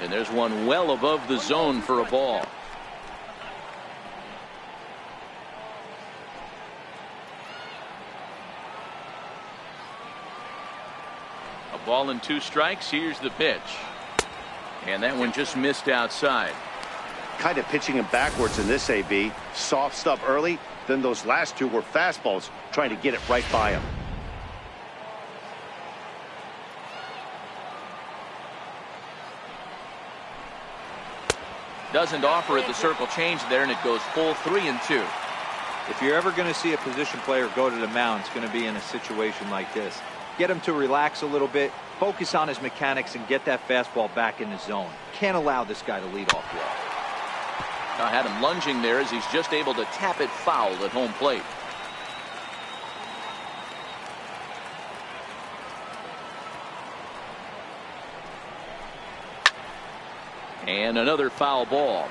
And there's one well above the zone for a ball. A ball and 2 strikes. Here's the pitch. And that one just missed outside. Kind of pitching him backwards in this AB. Soft stuff early. Then those last 2 were fastballs trying to get it right by him. Doesn't offer it the circle change there, and it goes full 3-2. If you're ever going to see a position player go to the mound, it's going to be in a situation like this. Get him to relax a little bit, focus on his mechanics, and get that fastball back in the zone. Can't allow this guy to lead off well. I had him lunging there as he's just able to tap it foul at home plate. And another foul ball.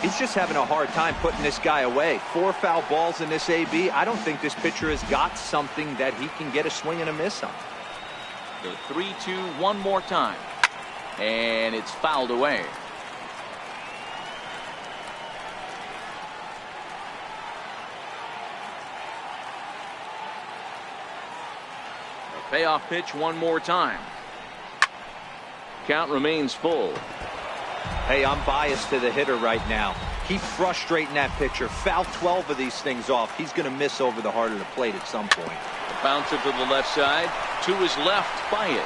He's just having a hard time putting this guy away. 4 foul balls in this AB. I don't think this pitcher has got something that he can get a swing and a miss on. The 3-2 one more time. And it's fouled away. A payoff pitch one more time. Count remains full. Hey, I'm biased to the hitter right now. Keep frustrating that pitcher. Foul 12 of these things off. He's going to miss over the heart of the plate at some point. A bouncer to the left side. To his left, Baez.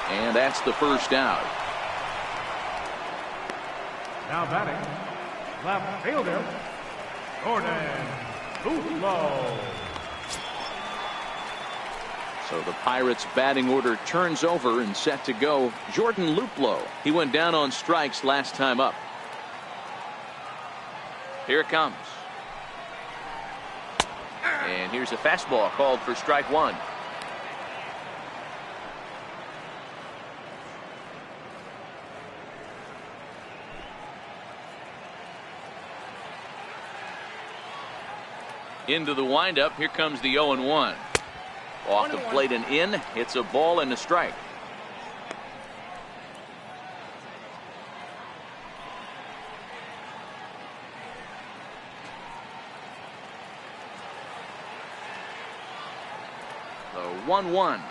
And that's the first out. Now batting, left fielder, Jordan Luplow. So the Pirates batting order turns over and set to go. Jordan Luplow. He went down on strikes last time up. Here it comes. And here's a fastball called for strike one. Into the windup. Here comes the 0-1. Off the plate and in. It's a ball and a strike. The 1-1.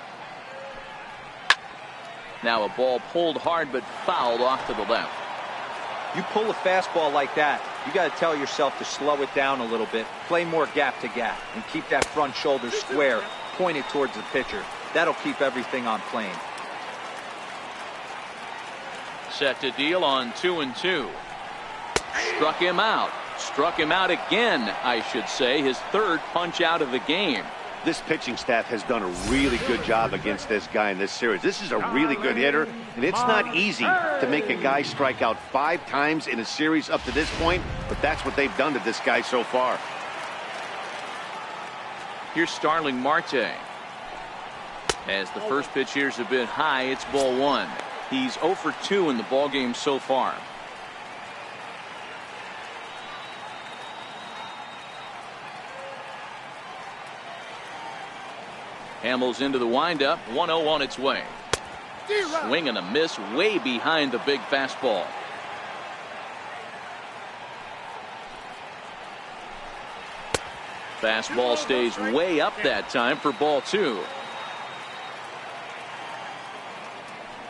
Now a ball pulled hard but fouled off to the left. You pull a fastball like that, you got to tell yourself to slow it down a little bit, play more gap to gap, and keep that front shoulder square, pointed towards the pitcher. That'll keep everything on plane. Set to deal on 2-2. Struck him out. Struck him out again, I should say. His third punch out of the game. This pitching staff has done a really good job against this guy in this series. This is a really good hitter, and it's not easy to make a guy strike out 5 times in a series up to this point, but that's what they've done to this guy so far. Here's Starling Marte. As the first pitch here's a bit high, it's ball 1. He's 0 for 2 in the ballgame so far. Hamels into the windup. 1-0 on its way. Swing and a miss way behind the big fastball. Fastball stays way up that time for ball 2.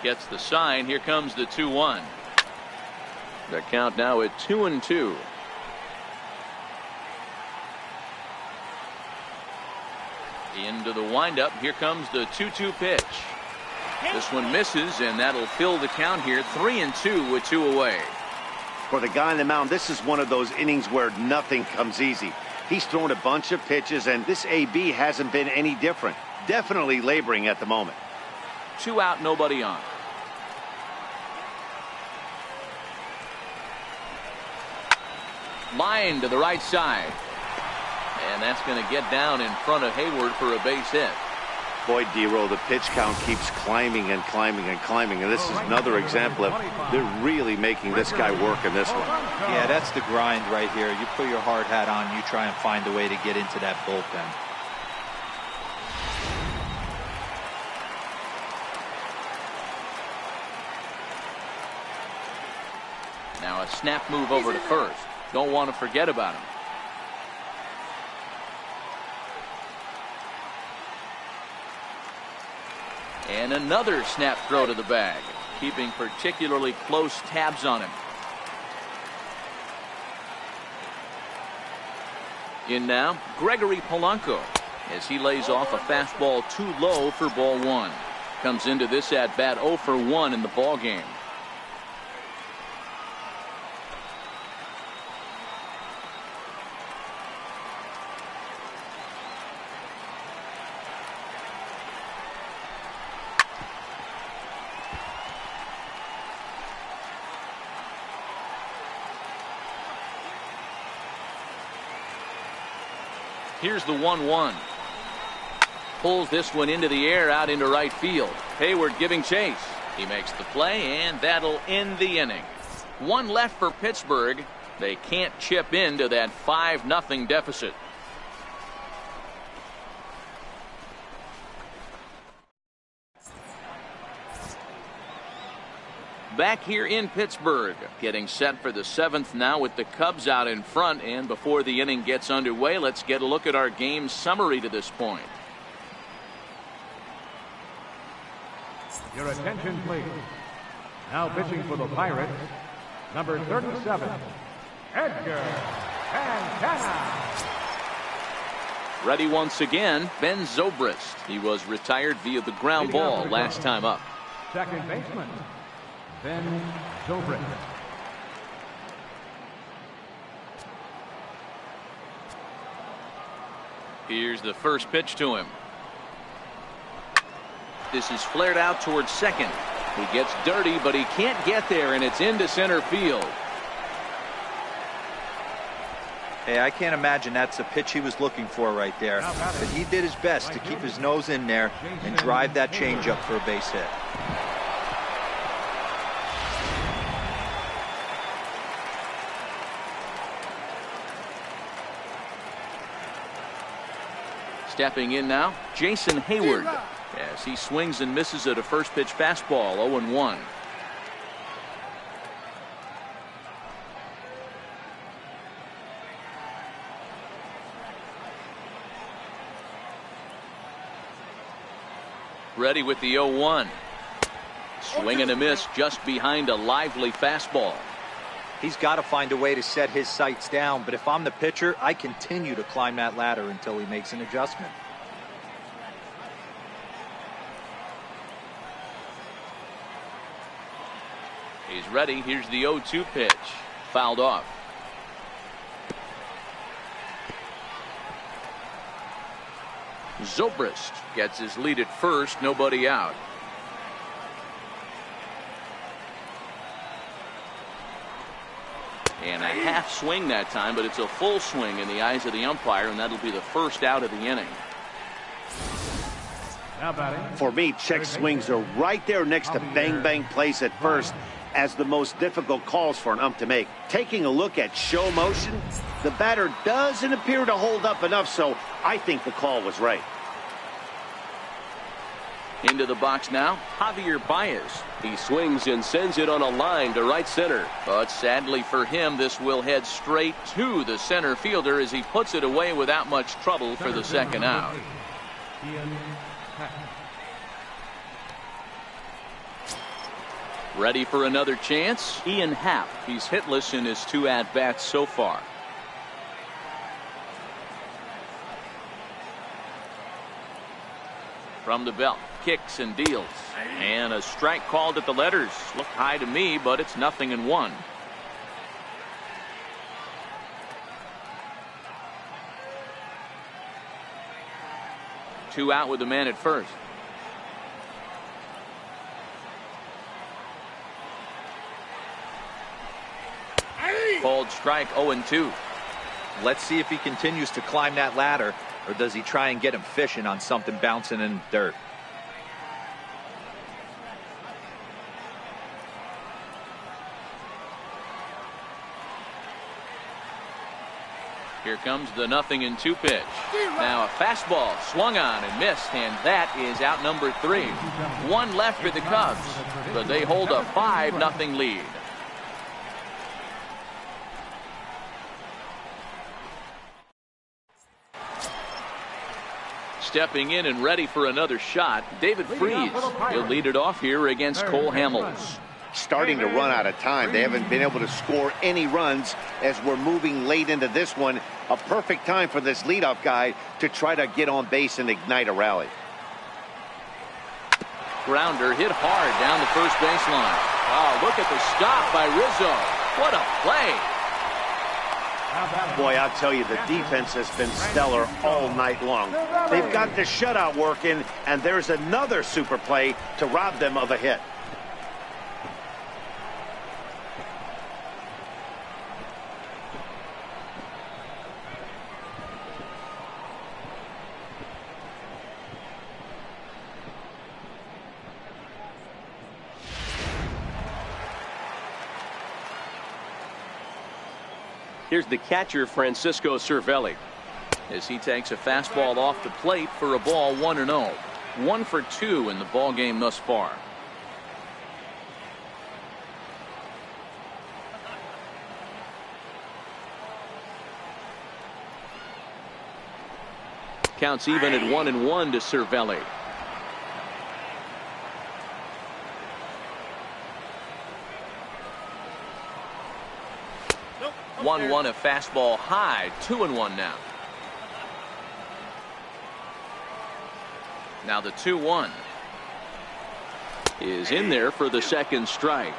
Gets the sign. Here comes the 2-1. The count now at 2-2. Into the windup. Here comes the 2-2 pitch. This one misses, and that'll fill the count here. 3-2 with 2 away. For the guy on the mound, this is one of those innings where nothing comes easy. He's thrown a bunch of pitches, and this AB hasn't been any different. Definitely laboring at the moment. 2 out, nobody on. Line to the right side. And that's going to get down in front of Hayward for a base hit. Boy, D-Roll, the pitch count keeps climbing and climbing and climbing. And this is another example of they're really making this guy work in this one. Yeah, that's the grind right here. You put your hard hat on, you try and find a way to get into that bullpen. Now a snap move over to first. Don't want to forget about him. And another snap throw to the bag, keeping particularly close tabs on him. In now, Gregory Polanco, as he lays off a fastball too low for ball 1. Comes into this at bat 0 for 1 in the ball game. Here's the 1-1. Pulls this one into the air out into right field. Hayward giving chase. He makes the play, and that'll end the inning. 1 left for Pittsburgh. They can't chip into that 5-0 deficit. Back here in Pittsburgh, getting set for the 7th now with the Cubs out in front. And before the inning gets underway, let's get a look at our game summary to this point. Your attention, please. Now pitching for the Pirates, number 37, Edgar Santana. Ready once again, Ben Zobrist. He was retired via the ground ball last time up. Second baseman, Ben Zobrist. Here's the first pitch to him. This is flared out towards second. He gets dirty, but he can't get there, and it's into center field. Hey, I can't imagine that's the pitch he was looking for right there. But he did his best to keep his nose in there and drive that changeup for a base hit. Stepping in now, Jason Hayward, as he swings and misses at a first pitch fastball. 0-1. Ready with the 0-1. Swing and a miss just behind a lively fastball. He's got to find a way to set his sights down, but if I'm the pitcher, I continue to climb that ladder until he makes an adjustment. He's ready. Here's the 0-2 pitch. Fouled off. Zobrist gets his lead at first. Nobody out. And a half swing that time, but it's a full swing in the eyes of the umpire, and that'll be the first out of the inning. For me, check swings are right there next to bang bang plays at first as the most difficult calls for an ump to make. Taking a look at show motion, the batter doesn't appear to hold up enough, so I think the call was right. Into the box now, Javier Baez. He swings and sends it on a line to right center. But sadly for him, this will head straight to the center fielder as he puts it away without much trouble for the second out. Ready for another chance? Ian Happ. He's hitless in his 2 at-bats so far. From the belt, kicks and deals. And a strike called at the letters. Looked high to me, but it's 0-1. Two out with the man at first. Called strike 0-2. Let's see if he continues to climb that ladder, or does he try and get him fishing on something bouncing in the dirt. Here comes the 0-2 pitch. Now a fastball swung on and missed, and that is out number 3. One left for the Cubs, but they hold a 5-0 lead. Stepping in and ready for another shot, David Freese. He'll lead it off here against Cole Hamels. Starting to run out of time. They haven't been able to score any runs as we're moving late into this one. A perfect time for this leadoff guy to try to get on base and ignite a rally. Grounder hit hard down the first baseline. Oh, look at the stop by Rizzo. What a play. Boy, I'll tell you, the defense has been stellar all night long. They've got the shutout working, and there's another super play to rob them of a hit. Here's the catcher, Francisco Cervelli. As he takes a fastball off the plate for a ball 1-0. 1 for 2 in the ball game thus far. Counts even at 1-1 to Cervelli. Nope. 1-1, a fastball high. 2-1 now. Now the 2-1 is in there for the second strike.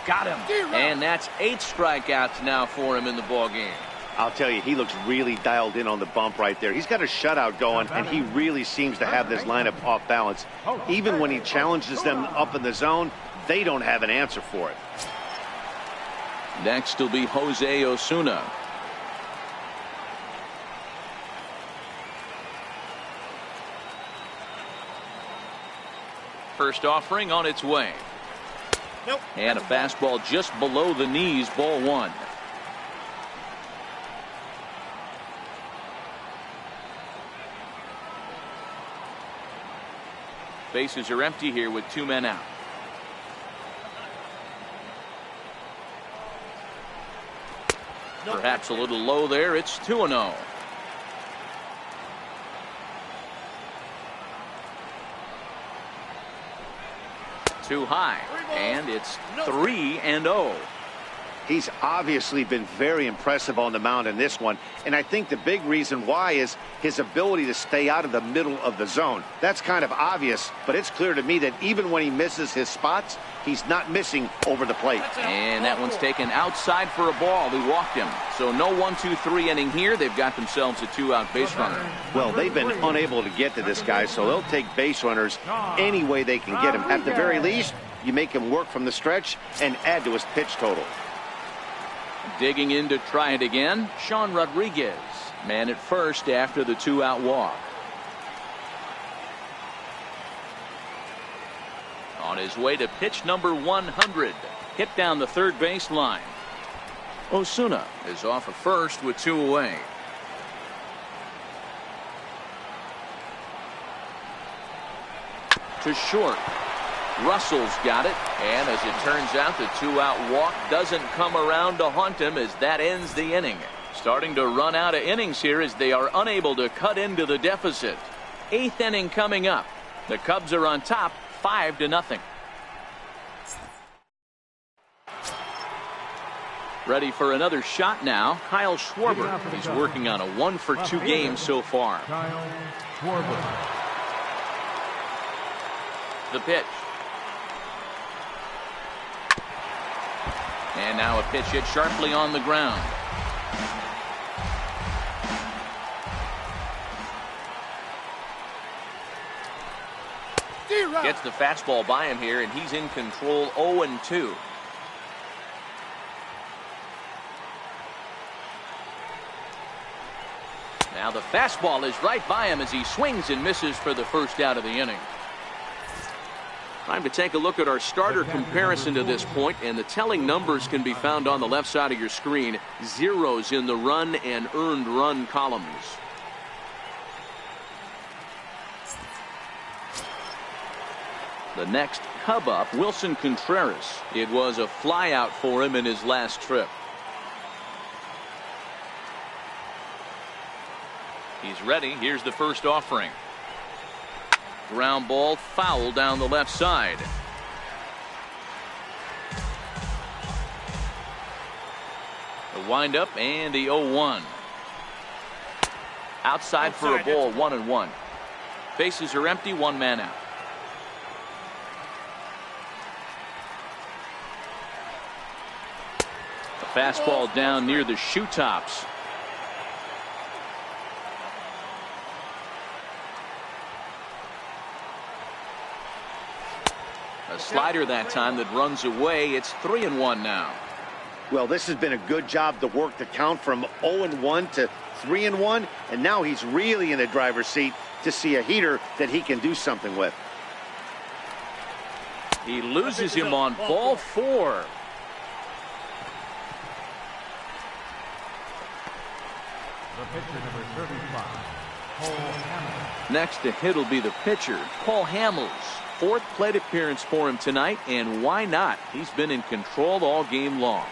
Got him. And that's 8 strikeouts now for him in the ball game. I'll tell you, he looks really dialed in on the bump right there. He's got a shutout going, and he really seems to have this lineup off balance. Even when he challenges them up in the zone, they don't have an answer for it. Next will be Jose Osuna. First offering on its way. Nope. And a fastball just below the knees, ball 1. Bases are empty here with 2 men out. Perhaps a little low there. It's 2-0. Too high, and it's 3-0. He's obviously been very impressive on the mound in this one, and I think the big reason why is his ability to stay out of the middle of the zone. That's kind of obvious, but it's clear to me that even when he misses his spots, he's not missing over the plate. And that one's taken outside for a ball. He walked him. So no 1-2-3 inning here. They've got themselves a 2-out base runner. Well, they've been unable to get to this guy, so they'll take base runners any way they can get him. At the very least, you make him work from the stretch and add to his pitch total. Digging in to try it again, Sean Rodriguez. Man at first after the 2-out walk. On his way to pitch number 100. Hit down the third base line. Osuna is off at first with 2 away. To short. Russell's got it, and as it turns out, the 2-out walk doesn't come around to haunt him as that ends the inning. Starting to run out of innings here as they are unable to cut into the deficit. 8th inning coming up. The Cubs are on top 5-0. Ready for another shot now. Kyle Schwarber. He's working on a 1-for-2 game so far. Kyle Schwarber. The pitch. And now a pitch hit sharply on the ground. Gets the fastball by him here, and he's in control 0-2. Now the fastball is right by him as he swings and misses for the first out of the inning. Time to take a look at our starter comparison to this point, and the telling numbers can be found on the left side of your screen. Zeros in the run and earned run columns. The next Cub up, Wilson Contreras. It was a flyout for him in his last trip. He's ready. Here's the first offering. Ground ball foul down the left side. The windup and the 0-1. Outside for a ball, 1-1. Bases are empty, 1 man out. A fastball down near the shoe tops. A slider that time that runs away. It's 3-1 now. Well, this has been a good job to work the count from 0-1 to 3-1, and now he's really in the driver's seat to see a heater that he can do something with. He loses him on ball 4. The pitcher, number 35, Cole Hamels. Next to hit will be the pitcher, Paul Hamels. 4th plate appearance for him tonight, and why not? He's been in control all game long.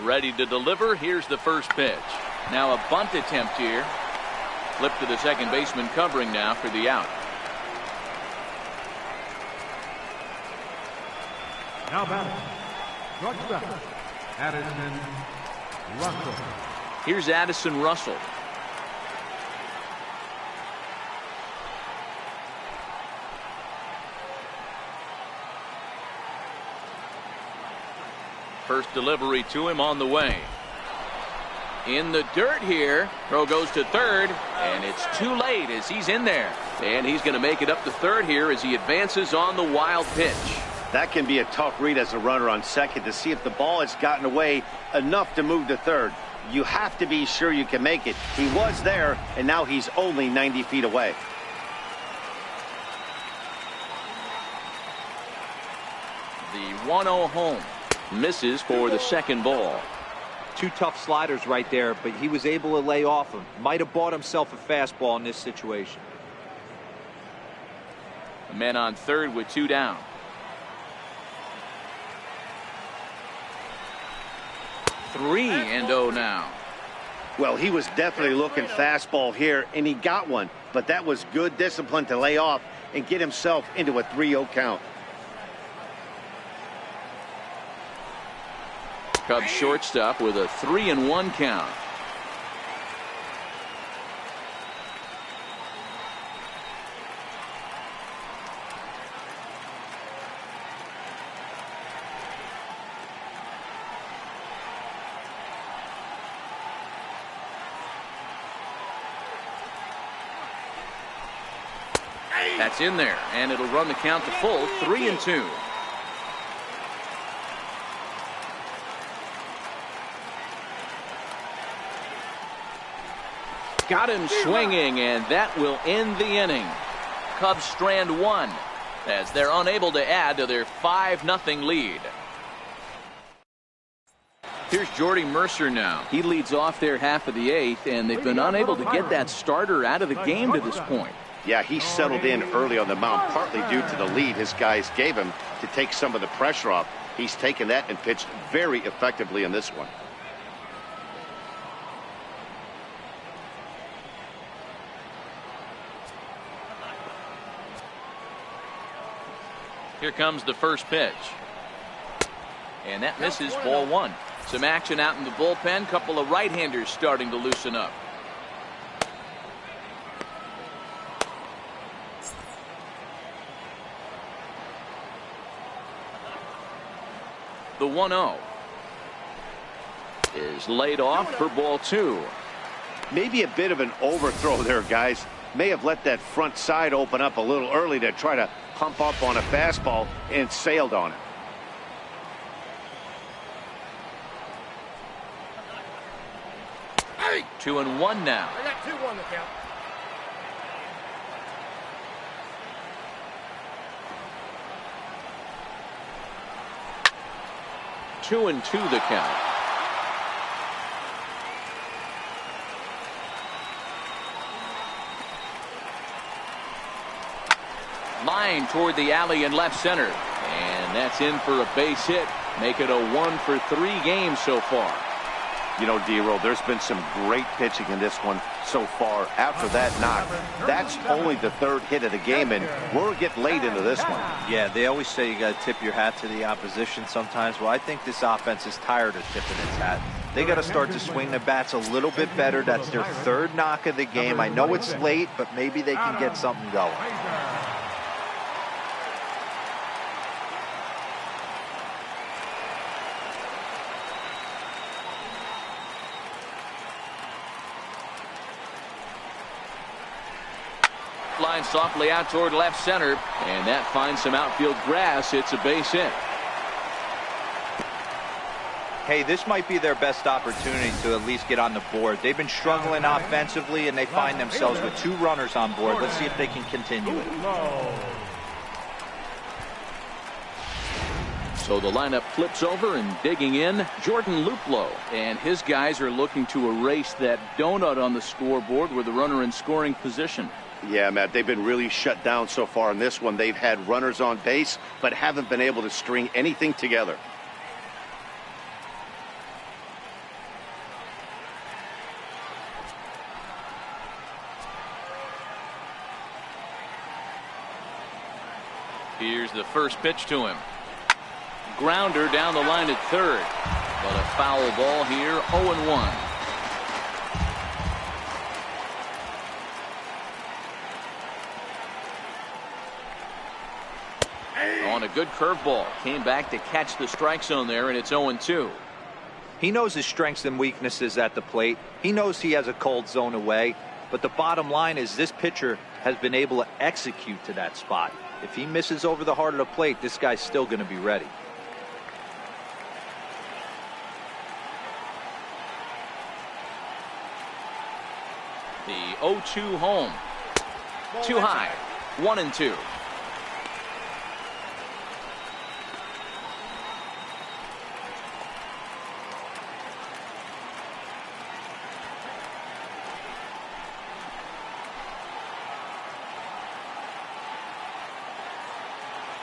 Ready to deliver. Here's the first pitch. Now a bunt attempt here. Flip to the second baseman covering now for the out. Now batting, shortstop, Addison Russell. Here's Addison Russell. First delivery to him on the way. In the dirt here. Throw goes to third, and it's too late as he's in there. And he's going to make it up to third here as he advances on the wild pitch. That can be a tough read as a runner on second to see if the ball has gotten away enough to move to third. You have to be sure you can make it. He was there, and now he's only 90 feet away. The 1-0 home. Misses for the second ball. 2 tough sliders right there, but he was able to lay off him. Might have bought himself a fastball in this situation. A man on third with 2 down. 3-0 now. Well, he was definitely looking fastball here, and he got one. But that was good discipline to lay off and get himself into a 3-0 count. Cubs shortstop with a 3-1 count. That's in there, and it'll run the count to full, 3-2. Got him swinging, and that will end the inning. Cubs strand 1 as they're unable to add to their 5-0 lead. Here's Jordy Mercer now. He leads off their half of the 8th, and they've been unable to get that starter out of the game to this point. Yeah, he settled in early on the mound, partly due to the lead his guys gave him to take some of the pressure off. He's taken that and pitched very effectively in this one. Here comes the first pitch. And that misses, ball 1. Some action out in the bullpen. Couple of right-handers starting to loosen up. The 1-0 is laid off for ball 2. Maybe a bit of an overthrow there, guys. May have let that front side open up a little early to try to pump up on a fastball and sailed on it. Hey. 2-1 now. I got 2-1 to count. Two and 2 the count. Line toward the alley in left center. And that's in for a base hit. Make it a 1-for-3 game so far. You know, D-Roll, there's been some great pitching in this one so far. After that knock, that's only the 3rd hit of the game, and we're getting late into this one. Yeah, they always say you got to tip your hat to the opposition sometimes. Well, I think this offense is tired of tipping its hat. They got to start to swing the bats a little bit better. That's their 3rd knock of the game. I know it's late, but maybe they can get something going. Line softly out toward left center, and that finds some outfield grass. It's a base hit. Hey, this might be their best opportunity to at least get on the board. They've been struggling offensively, and they find themselves with 2 runners on board. Let's see if they can continue it. So the lineup flips over, and digging in, Jordan Luplow. And his guys are looking to erase that donut on the scoreboard with the runner in scoring position. Yeah, Matt, they've been really shut down so far in this one. They've had runners on base, but haven't been able to string anything together. Here's the first pitch to him. Grounder down the line at 3rd. But a foul ball here, 0-1. On a good curveball. Came back to catch the strike zone there, and it's 0-2. He knows his strengths and weaknesses at the plate. He knows he has a cold zone away. But the bottom line is this pitcher has been able to execute to that spot. If he misses over the heart of the plate, this guy's still going to be ready. The 0-2 home. Too high. 1-2.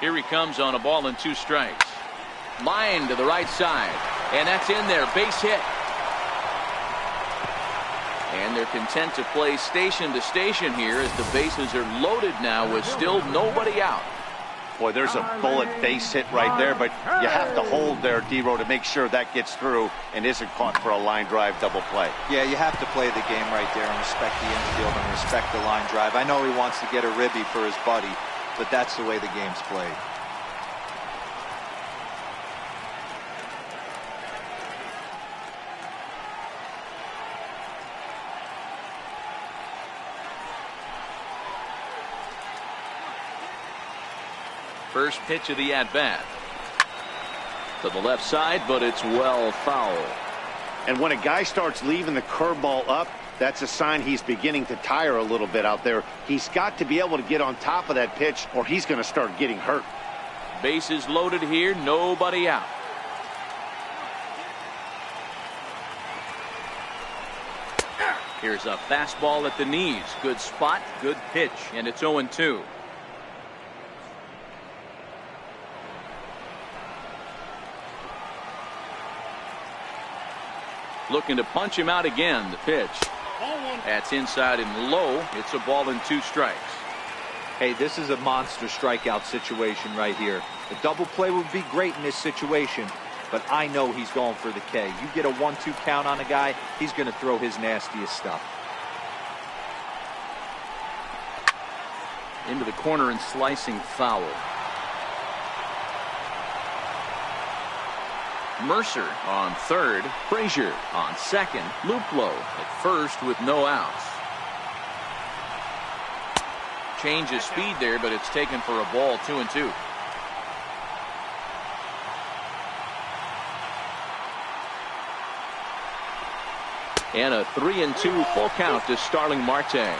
Here he comes on a ball and 2 strikes. Line to the right side. And that's in there. Base hit. And they're content to play station to station here as the bases are loaded now with still nobody out. Boy, there's a bullet base hit right there, but you have to hold there, D-Row, to make sure that gets through and isn't caught for a line drive double play. Yeah, you have to play the game right there and respect the infield and respect the line drive. I know he wants to get a ribby for his buddy, but that's the way the game's played. First pitch of the at-bat. To the left side, but it's well foul. And when a guy starts leaving the curveball up, that's a sign he's beginning to tire a little bit out there. He's got to be able to get on top of that pitch or he's going to start getting hurt. Bases loaded here, nobody out. Here's a fastball at the knees. Good spot, good pitch, and it's 0-2. Looking to punch him out again. The pitch. That's inside and low. It's a ball and 2 strikes. Hey, this is a monster strikeout situation right here. A double play would be great in this situation, but I know he's going for the K. You get a 1-2 count on a guy, he's going to throw his nastiest stuff. Into the corner and slicing foul. Mercer on third. Frazier on second. Luplow at first with no outs. Change of speed there, but it's taken for a ball. 2-2. And a 3-2 full count to Starling Marte.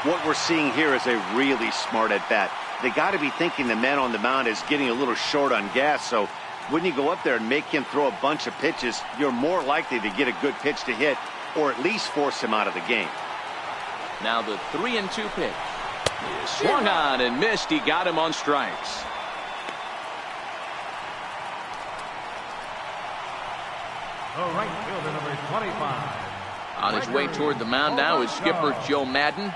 What we're seeing here is a really smart at bat. They got to be thinking the man on the mound is getting a little short on gas, so when you go up there and make him throw a bunch of pitches, you're more likely to get a good pitch to hit or at least force him out of the game. Now the 3-2 pitch. He swung on and missed. He got him on strikes. The right fielder, number 25. On his way toward the mound now is skipper Joe Madden.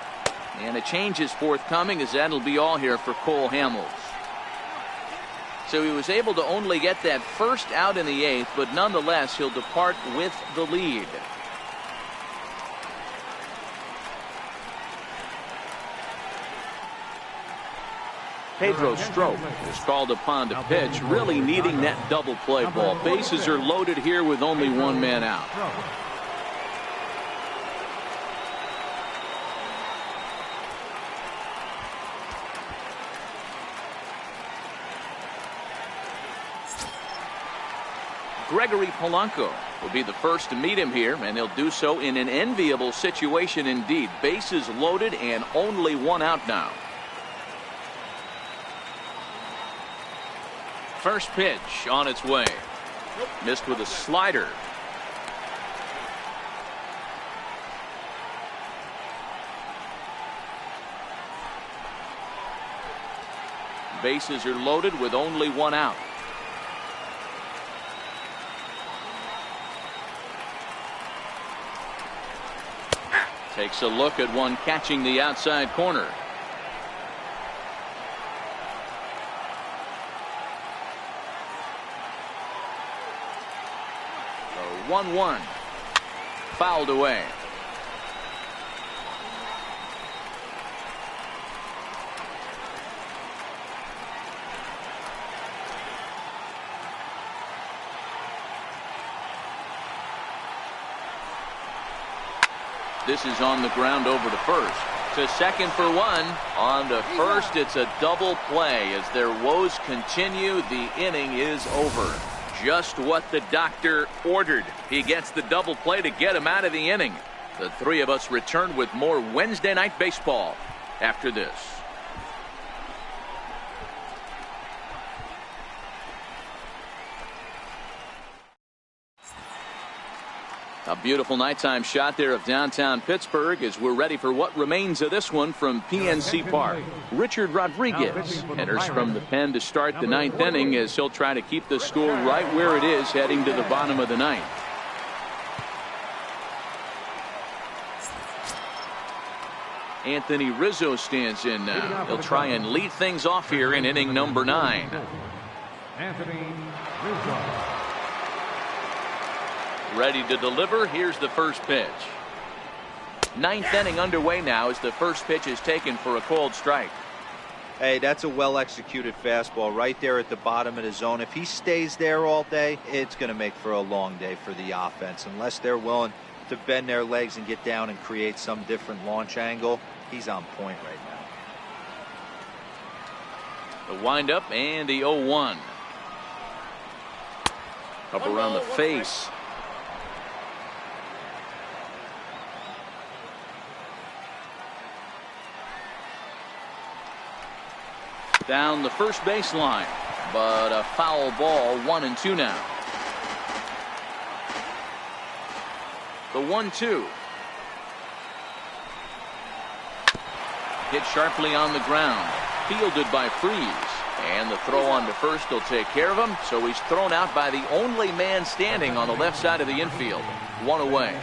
And a change is forthcoming, as that'll be all here for Cole Hamels. So he was able to only get that first out in the 8th, but nonetheless he'll depart with the lead. Pedro Strop is called upon to pitch, really needing that double play ball. Bases are loaded here with only one man out. Gregory Polanco will be the first to meet him here, and he'll do so in an enviable situation indeed. Bases loaded and only one out now. First pitch on its way. Missed with a slider. Bases are loaded with only one out. Takes a look at one catching the outside corner. The 1-1. Fouled away. This is on the ground over to first. To second for one. On to first, it's a double play. As their woes continue, the inning is over. Just what the doctor ordered. He gets the double play to get him out of the inning. The three of us return with more Wednesday Night Baseball after this. A beautiful nighttime shot there of downtown Pittsburgh as we're ready for what remains of this one from PNC Park. Richard Rodriguez enters from the pen to start the 9th inning as he'll try to keep the score right where it is heading to the bottom of the 9th. Anthony Rizzo stands in now. He'll try and lead things off here in inning number 9. Anthony Rizzo. Ready to deliver. Here's the first pitch. 9th inning underway now as the first pitch is taken for a cold strike. Hey, that's a well executed fastball right there at the bottom of the zone. If he stays there all day, it's going to make for a long day for the offense. Unless they're willing to bend their legs and get down and create some different launch angle, he's on point right now. The windup and the 0-1. Up around the face. Down the first baseline, but a foul ball. 1-2 now. The 1-2. Hit sharply on the ground. Fielded by Freeze. And the throw on to first will take care of him. So he's thrown out by the only man standing on the left side of the infield. One away.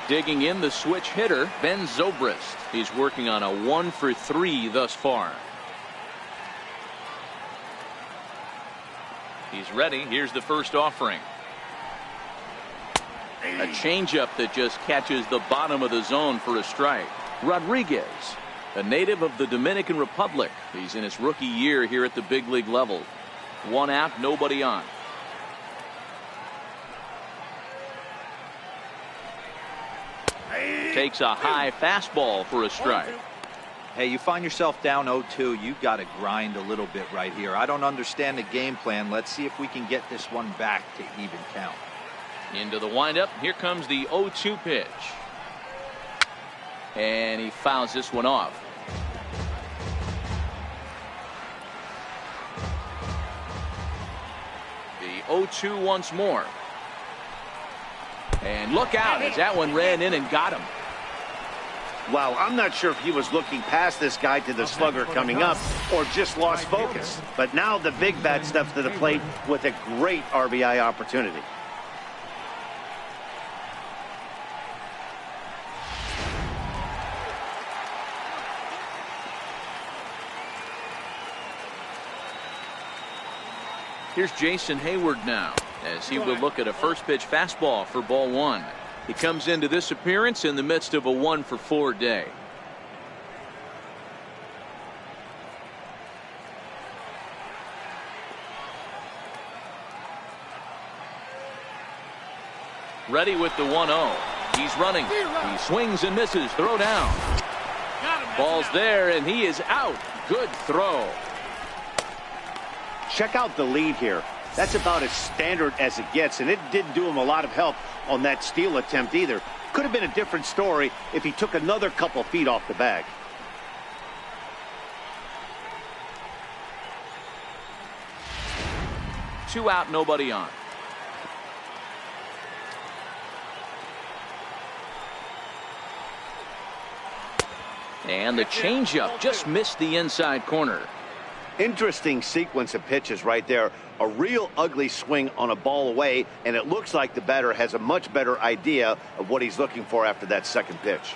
Digging in the switch hitter, Ben Zobrist. He's working on a 1-for-3 thus far. He's ready. Here's the first offering. A changeup that just catches the bottom of the zone for a strike. Rodriguez, a native of the Dominican Republic. He's in his rookie year here at the big league level. One out, nobody on. Takes a high fastball for a strike. Hey, you find yourself down 0-2. You've got to grind a little bit right here. I don't understand the game plan. Let's see if we can get this one back to even count. Into the windup. Here comes the 0-2 pitch. And he fouls this one off. The 0-2 once more. And look out as that one ran in and got him. Wow, I'm not sure if he was looking past this guy to the slugger coming up or just lost focus. But now the big bat steps to the plate with a great RBI opportunity. Here's Jason Hayward now as he will look at a first pitch fastball for ball one. He comes into this appearance in the midst of a 1-for-4 day. Ready with the 1-0. He's running. He swings and misses. Throw down. Ball's there and he is out. Good throw. Check out the lead here. That's about as standard as it gets, and it didn't do him a lot of help on that steal attempt either. Could have been a different story if he took another couple feet off the bag. Two out, nobody on. And the changeup just missed the inside corner. Interesting sequence of pitches right there. A real ugly swing on a ball away, and it looks like the batter has a much better idea of what he's looking for after that second pitch.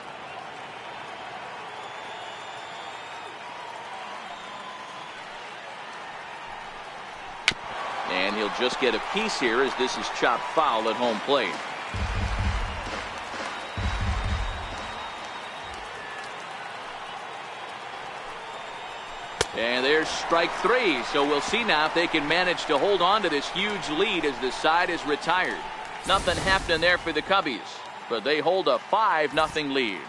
And he'll just get a piece here as this is chopped foul at home plate. And there's strike three. So we'll see now if they can manage to hold on to this huge lead as the side is retired. Nothing happening there for the Cubbies, but they hold a 5-0 lead.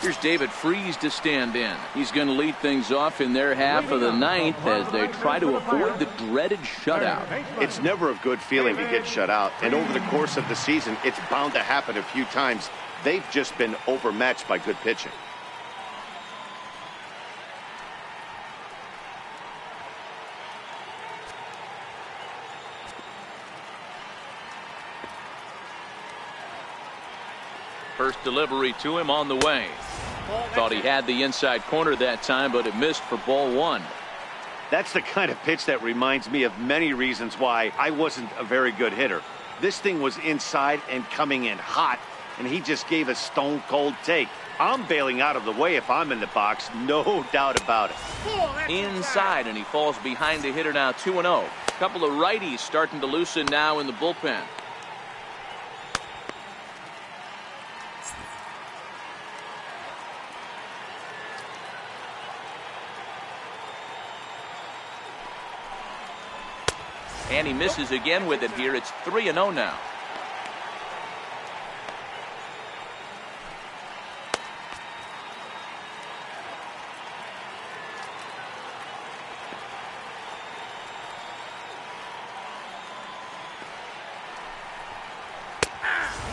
Here's David Freeze to stand in. He's going to lead things off in their half of the ninth as they try to avoid the dreaded shutout. It's never a good feeling to get shut out, and over the course of the season, it's bound to happen a few times. They've just been overmatched by good pitching. First delivery to him on the way. Thought he had the inside corner that time, but it missed for ball one. That's the kind of pitch that reminds me of many reasons why I wasn't a very good hitter. This thing was inside and coming in hot, and he just gave a stone-cold take. I'm bailing out of the way if I'm in the box, no doubt about it. Inside, and he falls behind the hitter now 2-0. Couple of righties starting to loosen now in the bullpen. And he misses again with it here. It's 3-0 now.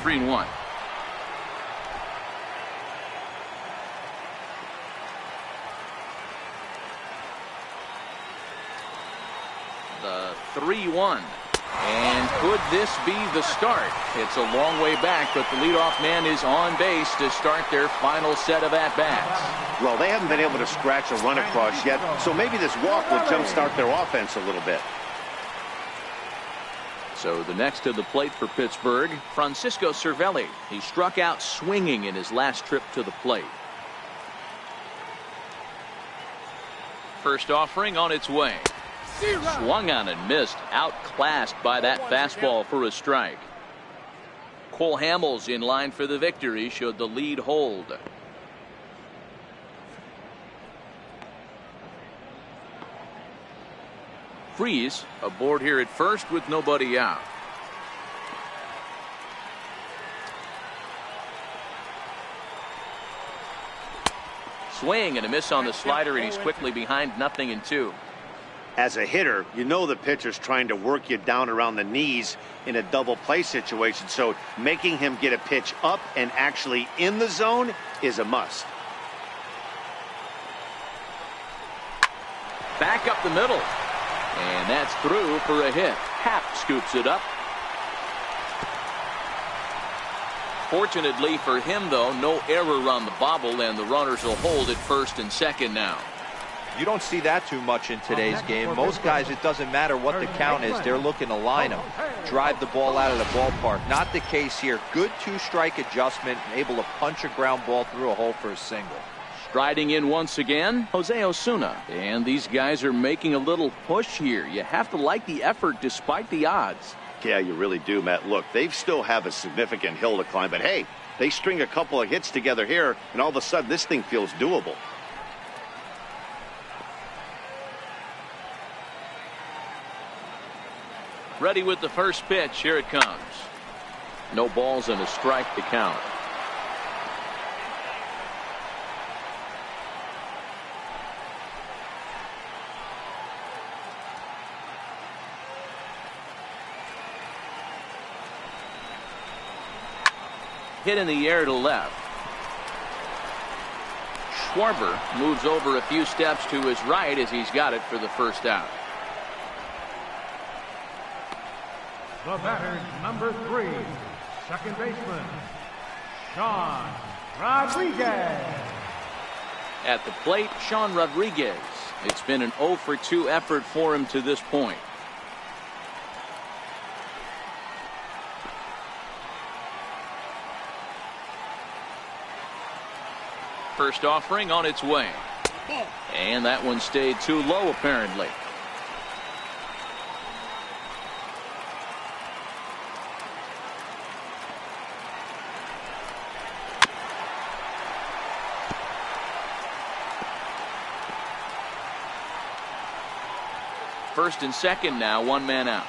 Three and one. The 3-1. And could this be the start? It's a long way back, but the leadoff man is on base to start their final set of at-bats. Well, they haven't been able to scratch a run across yet, so maybe this walk will jumpstart their offense a little bit. So the next to the plate for Pittsburgh, Francisco Cervelli. He struck out swinging in his last trip to the plate. First offering on its way. Swung on and missed, outclassed by that fastball for a strike. Cole Hamels in line for the victory should the lead hold. Freeze aboard here at first with nobody out. Swing and a miss on the slider, and he's quickly behind 0-2. As a hitter, you know the pitcher's trying to work you down around the knees in a double play situation, so making him get a pitch up and actually in the zone is a must. Back up the middle. And that's through for a hit. Happ scoops it up. Fortunately for him, though, no error on the bobble, and the runners will hold at first and second now. You don't see that too much in today's game. Most guys, it doesn't matter what the count is. They're looking to line them, drive the ball out of the ballpark. Not the case here. Good two-strike adjustment, able to punch a ground ball through a hole for a single. Striding in once again, Jose Osuna. And these guys are making a little push here. You have to like the effort despite the odds. Yeah, you really do, Matt. Look, they still have a significant hill to climb, but hey, they string a couple of hits together here, and all of a sudden this thing feels doable. Ready with the first pitch. Here it comes. No balls and a strike to count. Hit in the air to left. Schwarber moves over a few steps to his right as he's got it for the first out. The batter, number 3, second baseman, Sean Rodriguez. At the plate, Sean Rodriguez. It's been an 0 for 2 effort for him to this point. First offering on its way. And that one stayed too low, apparently. First and second now, one man out.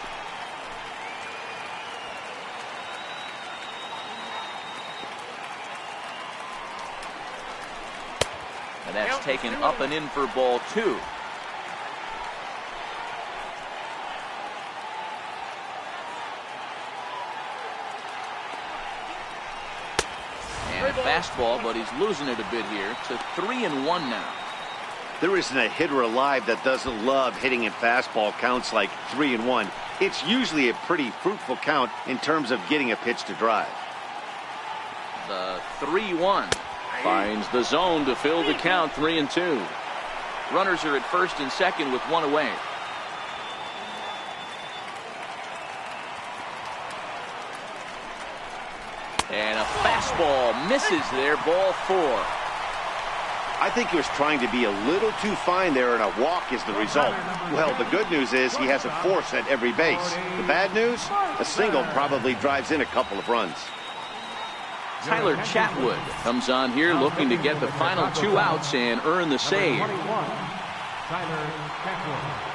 And that's taken up and in for ball 2. And a fastball, but he's losing it a bit here to 3-1 now. There isn't a hitter alive that doesn't love hitting in fastball counts like 3-1. It's usually a pretty fruitful count in terms of getting a pitch to drive. The 3-1 finds the zone to fill the count. 3-2. Runners are at first and second with one away. And a fastball misses there. Ball 4. I think he was trying to be a little too fine there, and a walk is the result. Well, the good news is he has a force at every base. The bad news? A single probably drives in a couple of runs. Tyler Chatwood comes on here looking to get the final 2 outs and earn the save. Tyler Chatwood.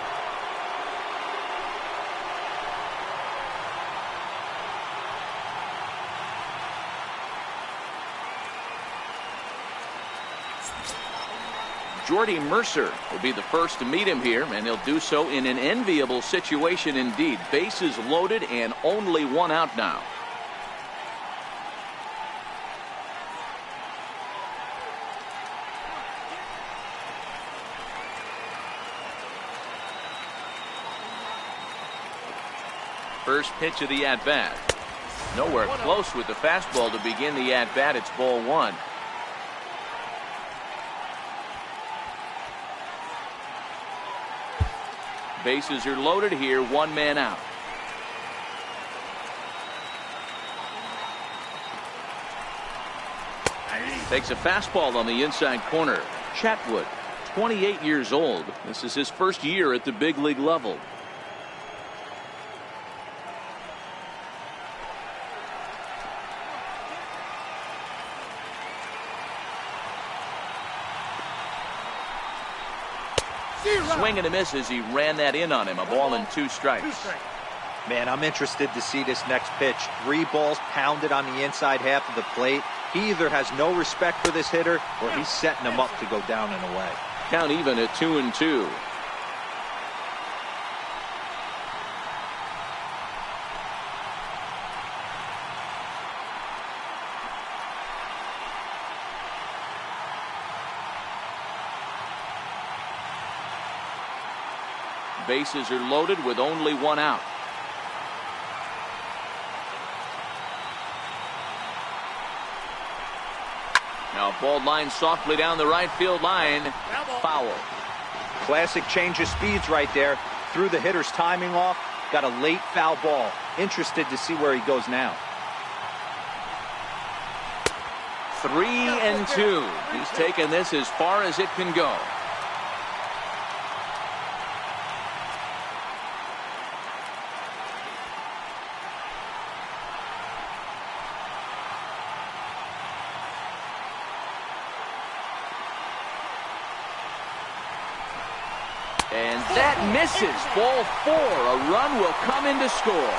Jordy Mercer will be the first to meet him here, and he'll do so in an enviable situation indeed. Bases loaded and only 1 out now. First pitch of the at-bat. Nowhere close with the fastball to begin the at-bat. It's ball one. Bases are loaded here. One man out. Takes a fastball on the inside corner. Chatwood, 28 years old. This is his first year at the big league level. Swing and a miss as he ran that in on him. A ball and 2 strikes. Man, I'm interested to see this next pitch. 3 balls pounded on the inside half of the plate. He either has no respect for this hitter or he's setting him up to go down and away. Count even at 2-2. Bases are loaded with only 1 out. Now ball line softly down the right field line. Foul. Classic change of speeds right there. Threw the hitter's timing off. Got a late foul ball. Interested to see where he goes now. 3-2. He's taken this as far as it can go. And that misses. Ball 4. A run will come in to score.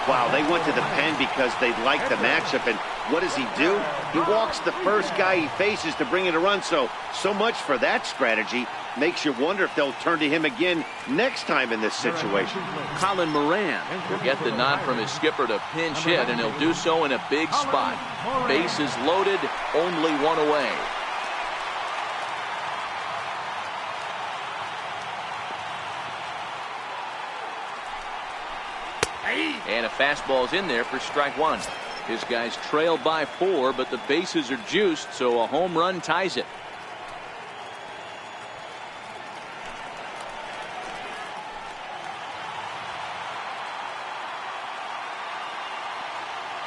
Wow, they went to the pen because they liked the matchup. And what does he do? He walks the first guy he faces to bring in a run. So much for that strategy. Makes you wonder if they'll turn to him again next time in this situation. Colin Moran will get the nod from his skipper to pinch hit, and he'll do so in a big spot. Bases loaded, only 1 away. And a fastball's in there for strike 1. His guys trail by 4, but the bases are juiced, so a home run ties it.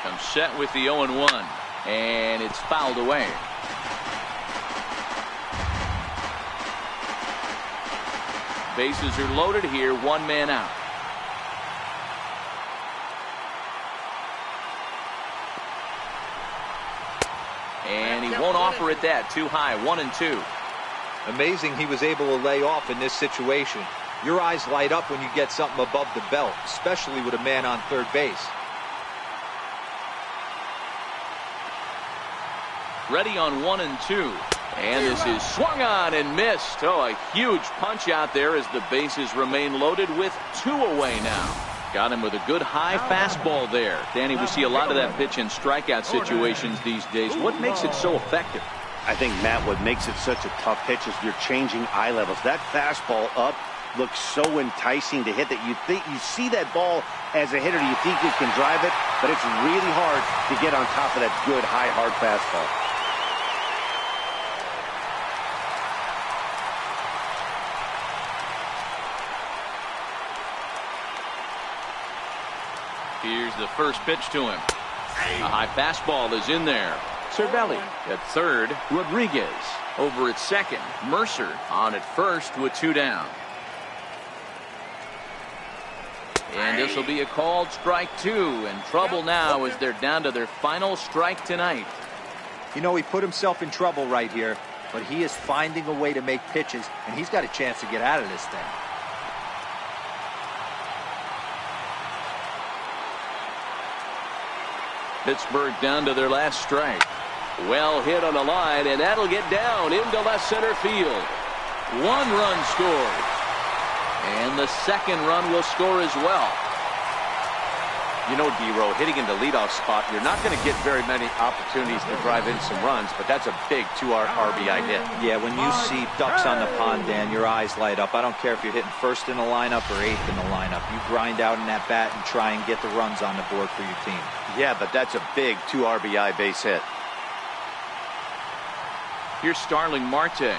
Comes set with the 0-1, and it's fouled away. Bases are loaded here, 1 man out. And he won't offer it that. Too high. 1-2. Amazing he was able to lay off in this situation. Your eyes light up when you get something above the belt, especially with a man on third base. Ready on 1-2. And this is swung on and missed. Oh, a huge punch out there as the bases remain loaded with 2 away now. Got him with a good high fastball there. Danny, we see a lot of that pitch in strikeout situations these days. What makes it so effective? I think, Matt, what makes it such a tough pitch is you're changing eye levels. That fastball up looks so enticing to hit that you see that ball as a hitter, you think you can drive it, but it's really hard to get on top of that good, high, hard fastball. Here's the first pitch to him. A high fastball is in there. Cervelli at third. Rodriguez over at second. Mercer on at first with 2 down. And this will be a called strike 2. And trouble now as they're down to their final strike tonight. You know, he put himself in trouble right here, but he is finding a way to make pitches, and he's got a chance to get out of this thing. Pittsburgh down to their last strike. Well hit on the line, and that'll get down into left center field. 1 run scores. And the second run will score as well. You know, D-Row, hitting in the leadoff spot, you're not going to get very many opportunities to drive in some runs, but that's a big 2 RBI hit. Yeah, when you see ducks on the pond, Dan, your eyes light up. I don't care if you're hitting first in the lineup or eighth in the lineup. You grind out in that bat and try and get the runs on the board for your team. Yeah, but that's a big 2 RBI base hit. Here's Starling Marte.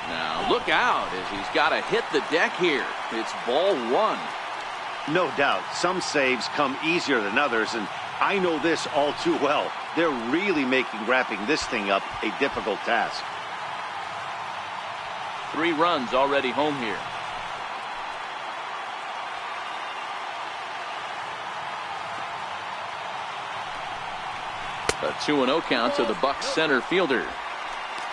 Now look out as he's got to hit the deck here. It's ball 1. No doubt, some saves come easier than others, and I know this all too well. They're really making wrapping this thing up a difficult task. 3 runs already home here. A 2-0 count to the Bucs center fielder.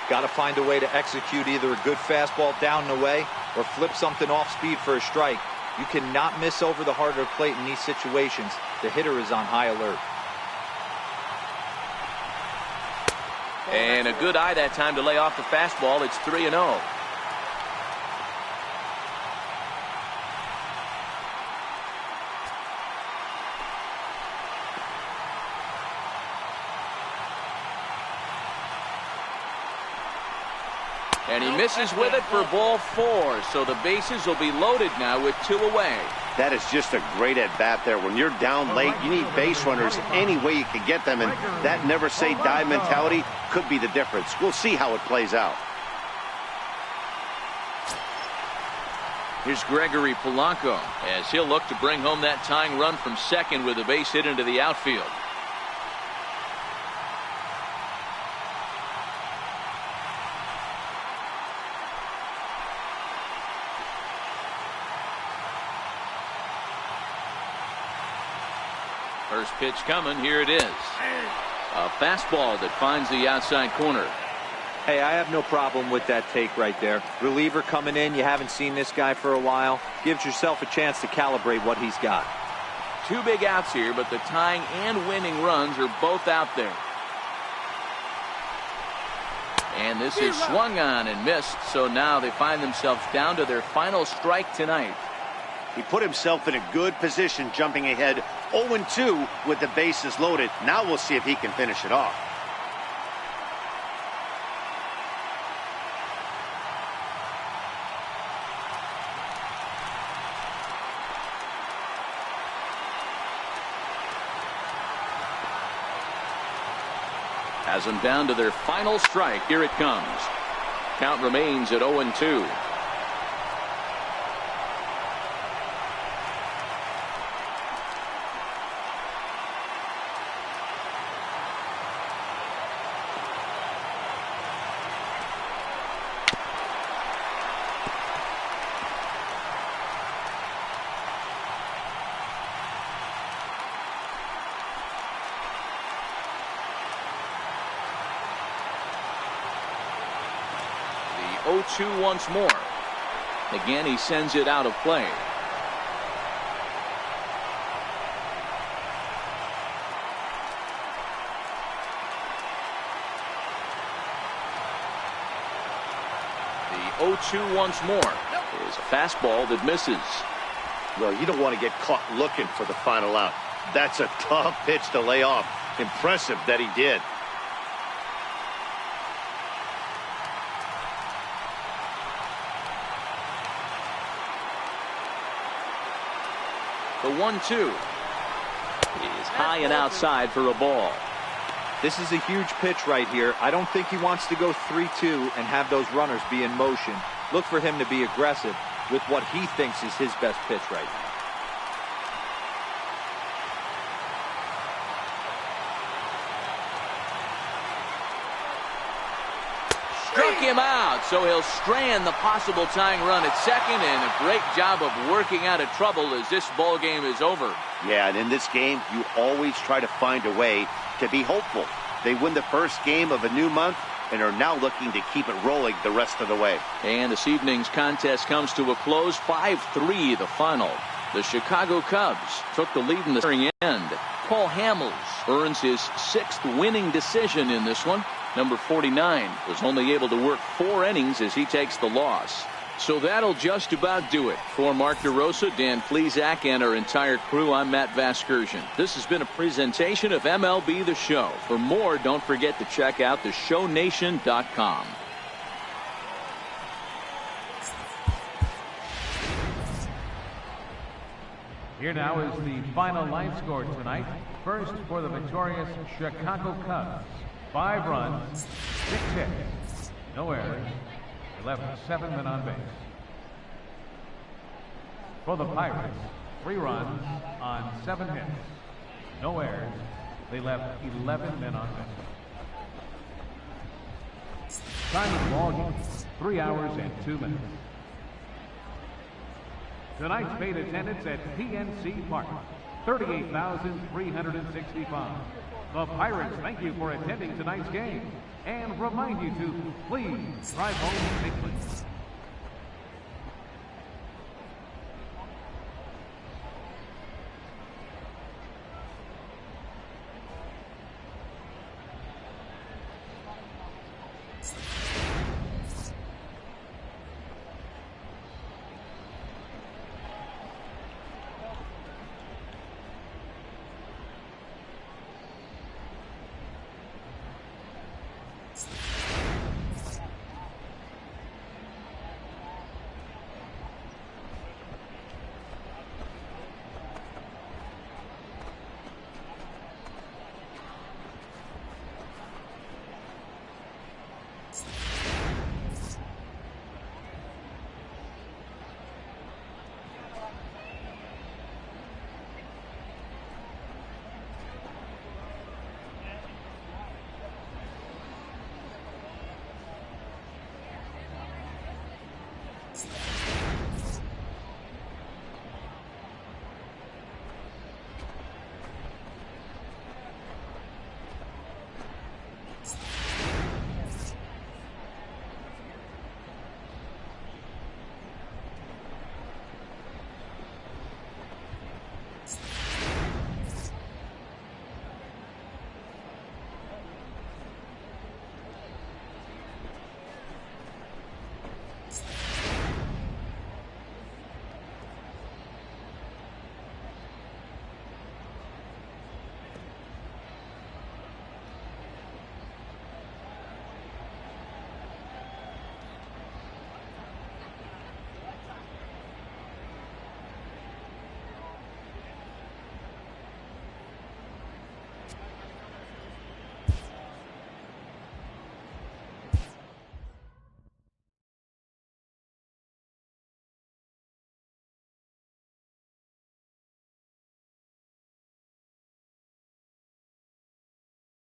Got to find a way to execute either a good fastball down and away or flip something off speed for a strike. You cannot miss over the heart of the plate in these situations. The hitter is on high alert. And a good eye that time to lay off the fastball. It's 3-0. And he misses with it for ball 4. So the bases will be loaded now with 2 away. That is just a great at-bat there. When you're down late, you need base runners any way you can get them. And that never-say-die mentality could be the difference. We'll see how it plays out. Here's Gregory Polanco as he'll look to bring home that tying run from second with a base hit into the outfield. First pitch coming. Here it is. A fastball that finds the outside corner. Hey, I have no problem with that take right there. Reliever coming in. You haven't seen this guy for a while. Gives yourself a chance to calibrate what he's got. 2 big outs here, but the tying and winning runs are both out there. And this is swung on and missed, so now they find themselves down to their final strike tonight. He put himself in a good position jumping ahead 0-2 with the bases loaded. Now we'll see if he can finish it off. Has them down to their final strike. Here it comes. Count remains at 0-2. The 0-2 once more. Again, he sends it out of play. The 0-2 once more is a fastball that misses. Well, you don't want to get caught looking for the final out. That's a tough pitch to lay off. Impressive that he did. The 1-2 is high and outside for a ball. This is a huge pitch right here. I don't think he wants to go 3-2 and have those runners be in motion. Look for him to be aggressive with what he thinks is his best pitch right now. Struck him out, so he'll strand the possible tying run at second, and a great job of working out of trouble as this ball game is over. Yeah, and in this game, you always try to find a way to be hopeful. They win the first game of a new month and are now looking to keep it rolling the rest of the way. And this evening's contest comes to a close, 5-3 the final. The Chicago Cubs took the lead in the end. Paul Hamels earns his 6th winning decision in this one. Number 49 was only able to work 4 innings as he takes the loss. So that'll just about do it. For Mark DeRosa, Dan Plesac, and our entire crew, I'm Matt Vasgersian. This has been a presentation of MLB The Show. For more, don't forget to check out theshownation.com. Here now is the final line score tonight. First for the victorious Chicago Cubs. 5 runs, 6 hits, no errors. They left 7 men on base. For the Pirates, 3 runs on 7 hits, no errors. They left 11 men on base. Time of ball game, 3 hours and 2 minutes. Tonight's paid attendance at PNC Park, 38,365. The Pirates thank you for attending tonight's game and remind you to please drive home safely.